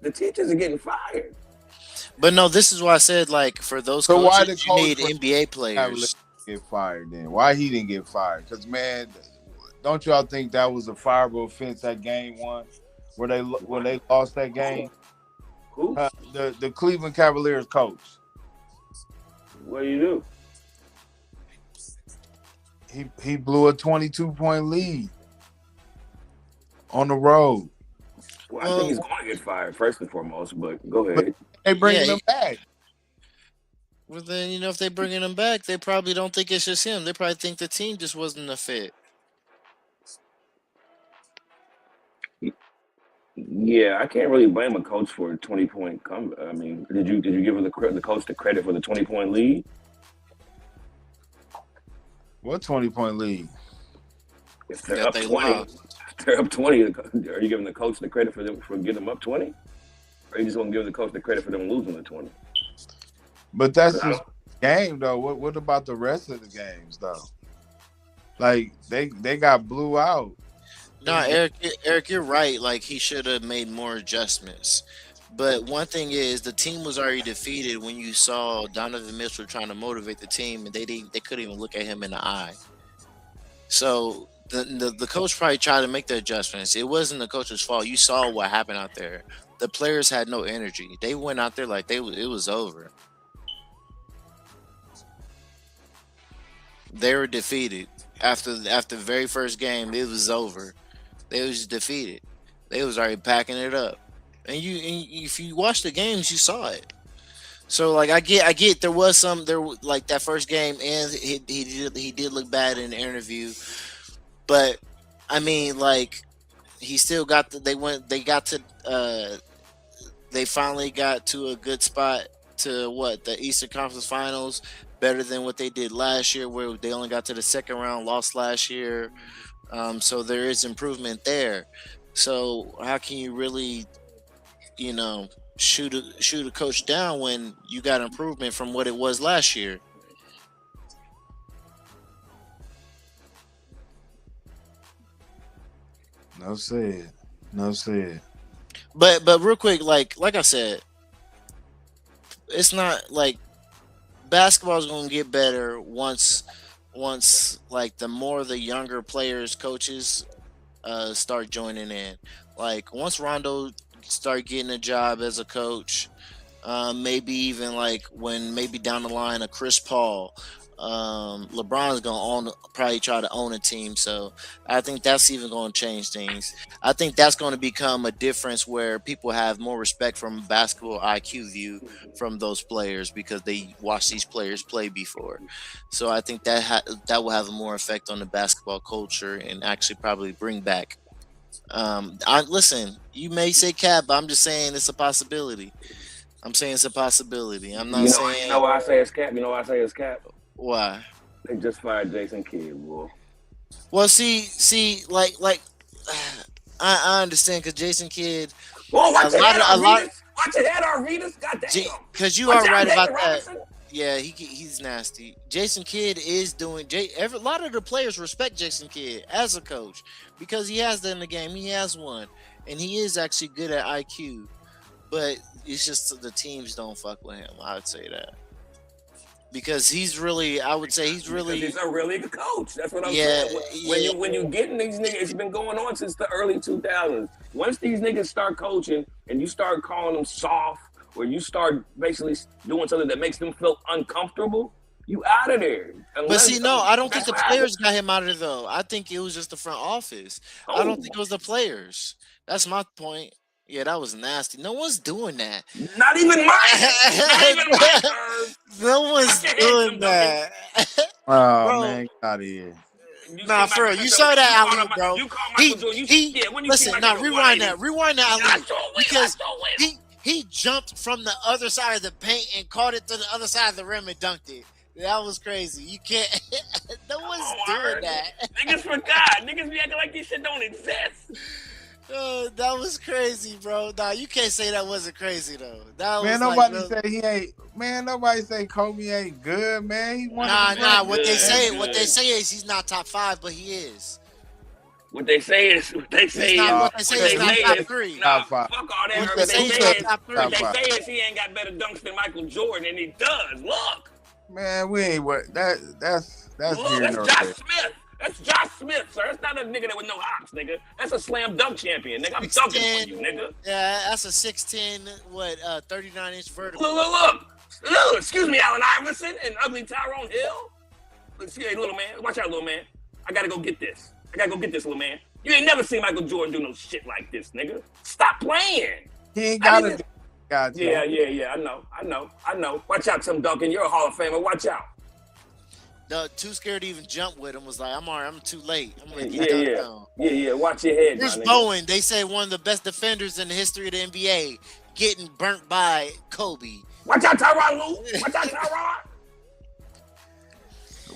the teachers are getting fired. But no, this is why I said like for those So why coaches, the you coach need for NBA players. get fired then? Why he didn't get fired? Because man, don't y'all think that was a fireable offense at game one, where they lost that game? Who? The Cleveland Cavaliers coach. What do you do? He blew a 22-point lead on the road. Well, I think he's going to get fired first and foremost. But go ahead. They bringing him back. Well, then if they bringing him back, they probably don't think it's just him. They probably think the team just wasn't a fit. Yeah, I can't really blame a coach for a 20-point comeback. I mean, did you give the coach the credit for the 20-point lead? What 20-point lead? If they're up 20, they're up 20. Are you giving the coach the credit for getting them up 20? Or are you just going to give the coach the credit for them losing the 20? But that's just game though. What about the rest of the games though? Like they got blew out. No, Eric, you're right. Like he should have made more adjustments. But one thing is, the team was already defeated when you saw Donovan Mitchell trying to motivate the team, and they couldn't even look at him in the eye. So the coach probably tried to make the adjustments. It wasn't the coach's fault. You saw what happened out there. The players had no energy. They went out there like it was over. They were defeated after the very first game. It was over. They was defeated. They was already packing it up. And if you watch the games, you saw it. So like I get there was like that first game, and he did look bad in the interview, but I mean like he still got they finally got to a good spot to the Eastern Conference Finals, better than what they did last year, where they only got to the second round, lost last year. So there is improvement there. So how can you really, shoot a coach down when you got improvement from what it was last year? No said. But real quick, like I said, it's not like basketball is going to get better once like the more the younger players, coaches start joining in. Like once Rondo start getting a job as a coach, maybe even like when maybe down the line a Chris Paul, LeBron's gonna probably try to own a team. So I think that's even going to change things. I think that's going to become a difference where people have more respect from a basketball IQ view from those players because they watch these players play before. So I think that will have a more effect on the basketball culture and actually probably bring back. Listen, you may say cap, but I'm just saying it's a possibility. I'm saying it's a possibility. I'm not saying. You know why I say it's cap? You know why I say it's cap? Why? They just fired Jason Kidd, boy. Well, see, like, I understand because Jason Kidd. Whoa, watch your head, Arvidas. Goddamn. Because you are right about that. Yeah, he's nasty. Jason Kidd is doing. A lot of the players respect Jason Kidd as a coach because he has that in the game. He has one, and he is actually good at IQ. But it's just the teams don't fuck with him. I would say that. Because he's really, I would say he's really. Because he's a really good coach. That's what I'm saying. When you getting these niggas, it's been going on since the early 2000s. Once these niggas start coaching and you start calling them soft, or you start basically doing something that makes them feel uncomfortable, You out of there. But see, no, I don't think the That's what players got him out of there though. I think it was just the front office. I don't think it was the players. That's my point. Yeah, that was nasty. No one's doing that. Not even mine. Not even mine. No one's doing that. Oh Bro. man, get out of here. Nah, for real. You saw that alley, bro. He listen. Now rewind that. Rewind that alley because he jumped from the other side of the paint and caught it to the other side of the rim and dunked it. That was crazy. You can't. No one's doing that. Niggas forgot. Niggas be acting like this shit don't exist. That was crazy, bro. Nah, you can't say that wasn't crazy though. That Man, was nobody like, say he ain't. Man, nobody say Kobe ain't good, man. He won. Nah. What they say is he's not top 5, but he is. What they say is What they say is not top 3. Nah, Top 5. fuck all that. What What they say is top 3. What they say is he ain't got better dunks than Michael Jordan, and he does. Look. Man, we ain't what that's Look, here that's nor Josh there. Smith. That's Josh Smith, sir. That's not a nigga that with no hops, nigga. That's a slam dunk champion, nigga. I'm dunking on you, nigga. Yeah, that's a 6'10", 39-inch vertical. Look. Excuse me, Allen Iverson and ugly Tyrone Hill. Hey, little man. Watch out, little man. I gotta go get this. Little man. You ain't never seen Michael Jordan do no shit like this, nigga. Stop playing. He ain't got it. Yeah. I know. Watch out, Tim Duncan. You're a Hall of Famer. Watch out. Too scared to even jump with him was like, I'm alright. I'm too late. I'm gonna get down. Yeah. Watch your head. Bruce Bowen, they say one of the best defenders in the history of the NBA, getting burnt by Kobe. Watch out, Tyronn Lue. Watch out, Tyronn.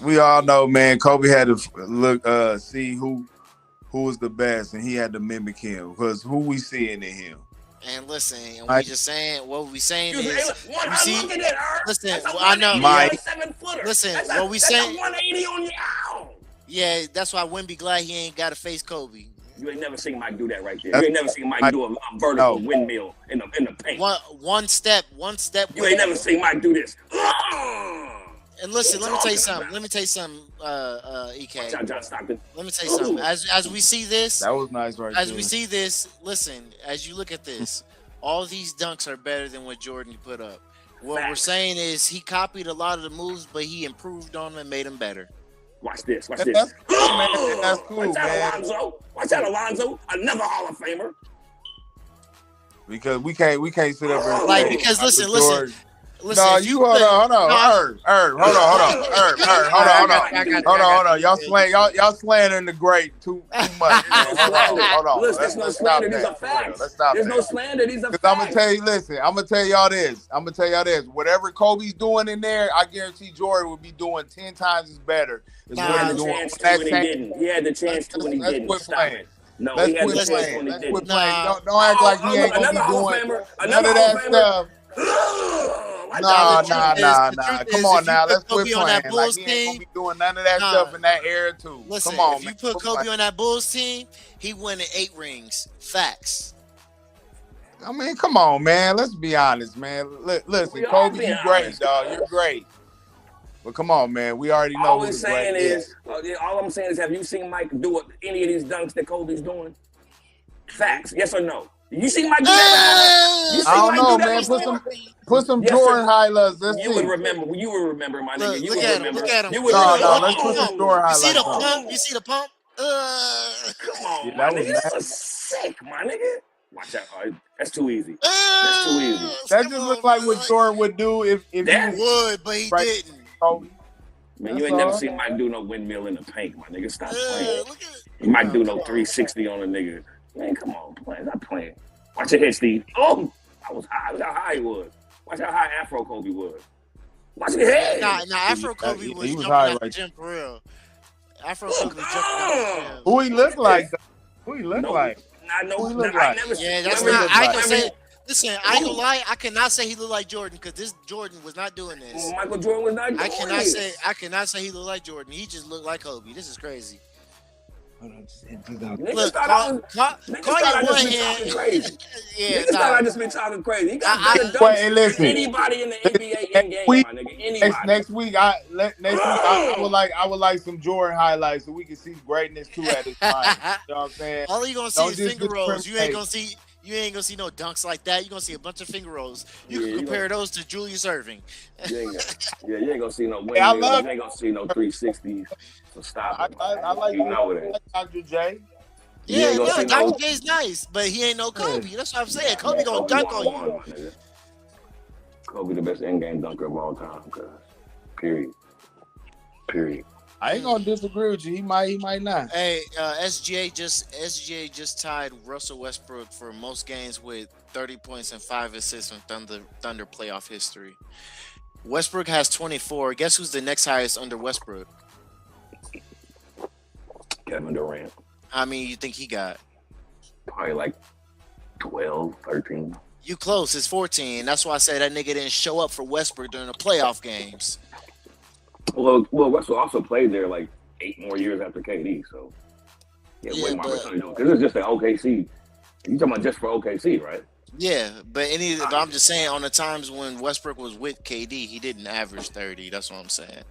We all know, man. Kobe had to look, see who was the best, and he had to mimic him because who we seeing in him. And listen, we just saying what we saying is, you see, listen, I know, Mike. Listen, that's what we saying. 180 on your ow. Yeah, that's why Wemby glad he ain't got to face Kobe. You ain't never seen Mike do that right there. You ain't never seen Mike do a vertical windmill in the paint. One step. You ain't never seen Mike do this. And listen, let me tell you something, EK. John Stockton. Let me tell you something. As we see this, that was nice right as there. we see this, listen, as you look at this, all these dunks are better than what Jordan put up. What we're saying is he copied a lot of the moves, but he improved on them and made them better. Watch this. That's cool, man. That's cool, Watch out, man. Alonzo. Watch out, Alonzo. Another Hall of Famer. Because we can't sit up and like because listen. No, you hold on. Herb, hold on. Y'all slandering the great too much. Hold on. Listen, there's no slander. These are facts. There's no slander. These are facts. I'm gonna tell you. Listen, I'm gonna tell y'all this. Whatever Kobe's doing in there, I guarantee Jordan would be doing 10 times as better. He had the chance to and he didn't. He had the chance to and he didn't. Stop it. No, he had the chance when he didn't. Don't act like he ain't gonna be doing none of that stuff. Nah. Come on now. Let's quit playing. Like, he ain't gonna be doing none of that stuff in that era too. Listen, come on, if you put Kobe on that Bulls team, he winning 8 rings. Facts. I mean, come on, man. Let's be honest, man. Listen, Kobe, you're great, dog. You're great. But come on, man. We already know. All I'm saying is, have you seen Mike do any of these dunks that Kobe's doing? Facts. Yes or no? You see Mike do that? I don't know, man. Put some Jordan highlights. You would remember, my nigga. You would remember. Look at him. No, let's put some Jordan highlights. You see the pump? Come on, my nigga. This is sick, my nigga. Watch out. That's too easy. That's too easy. That just looks like what Jordan would do if that would, but he didn't. Man, you ain't never seen Mike do no windmill in the paint, my nigga. Stop playing. He might do no 360 on a nigga. Man, come on, stop playing. Watch your head, Steve. Oh, I was high. Look how high he was. Watch how high Afro Kobe was. Watch your head. Nah, Afro Kobe was jumping out the gym for real. Afro Kobe was jumping out the gym. Who he look like? Who he look like? I know. That's not. I can say. Listen, I ain't gonna lie. I cannot say he looked like Jordan because this Jordan was not doing this. Michael Jordan was not doing this. I cannot say he looked like Jordan. He just looked like Kobe. This is crazy. Look, call your one hand. Yeah, thought I just been talking crazy. He got anybody in the NBA in game, my nigga. Anybody. Next week, I would like some Jordan highlights so we can see greatness too at this time. You know what I'm saying? All you gonna see is finger rolls. You ain't gonna see You ain't gonna see no dunks like that. You're gonna see a bunch of finger rolls. You Yeah, can you compare those to Julius Irving. You ain't gonna see no Hey, I windmills. love You ain't gonna see no 360s. So stop I, it, I, man. I like You know it ain't. Dr. J. You Yeah, ain't gonna no, see Dr. no. J's nice, but he ain't no Kobe. That's what I'm saying. Nah, Kobe man, gonna Kobe dunk on 101, you. my nigga. Kobe the best in-game dunker of all time, cuz. Period. I ain't gonna disagree with you. He might not. Hey, SGA just tied Russell Westbrook for most games with 30 points and 5 assists in Thunder playoff history. Westbrook has 24. Guess who's the next highest under Westbrook? Kevin Durant. How many you think he got? Probably like 12, 13. You close. It's 14. That's why I said that nigga didn't show up for Westbrook during the playoff games. Well, Russell also played there like 8 more years after KD, so yeah, way more opportunity to do it. Because it's just an OKC. You talking about just for OKC, right? Yeah, but I'm just saying on the times when Westbrook was with KD, he didn't average 30. That's what I'm saying.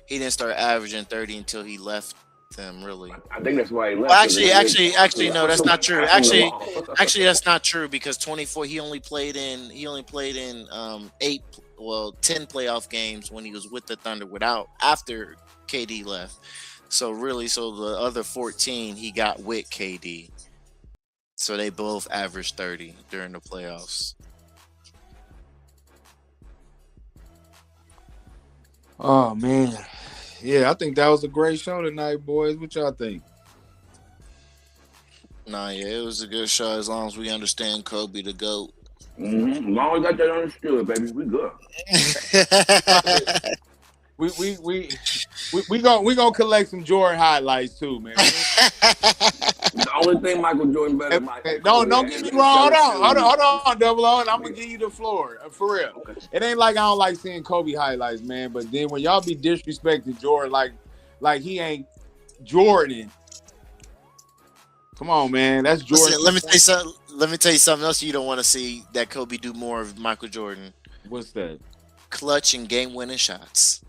He didn't start averaging 30 until he left them, really. I think that's why he left. Well, actually, no, that's not true. Actually, that's not true because 24. He only played in 10 playoff games when he was with the Thunder after KD left. So the other 14 he got with KD. So they both averaged 30 during the playoffs. Oh man. Yeah, I think that was a great show tonight, boys. What y'all think? Nah, yeah, it was a good show as long as we understand Kobe the GOAT. Mm-hmm. As long as I got that understood, baby, we good. We gonna collect some Jordan highlights too, man. The only thing Michael Jordan better than Michael. Don't get me wrong. Hold on, Double O, and I'm gonna give you the floor for real. Okay. It ain't like I don't like seeing Kobe highlights, man. But then when y'all be disrespecting Jordan like he ain't Jordan, come on, man. That's Jordan. Listen, let me tell you something else you don't want to see that Kobe do more of Michael Jordan. What's that? Clutch and game-winning shots.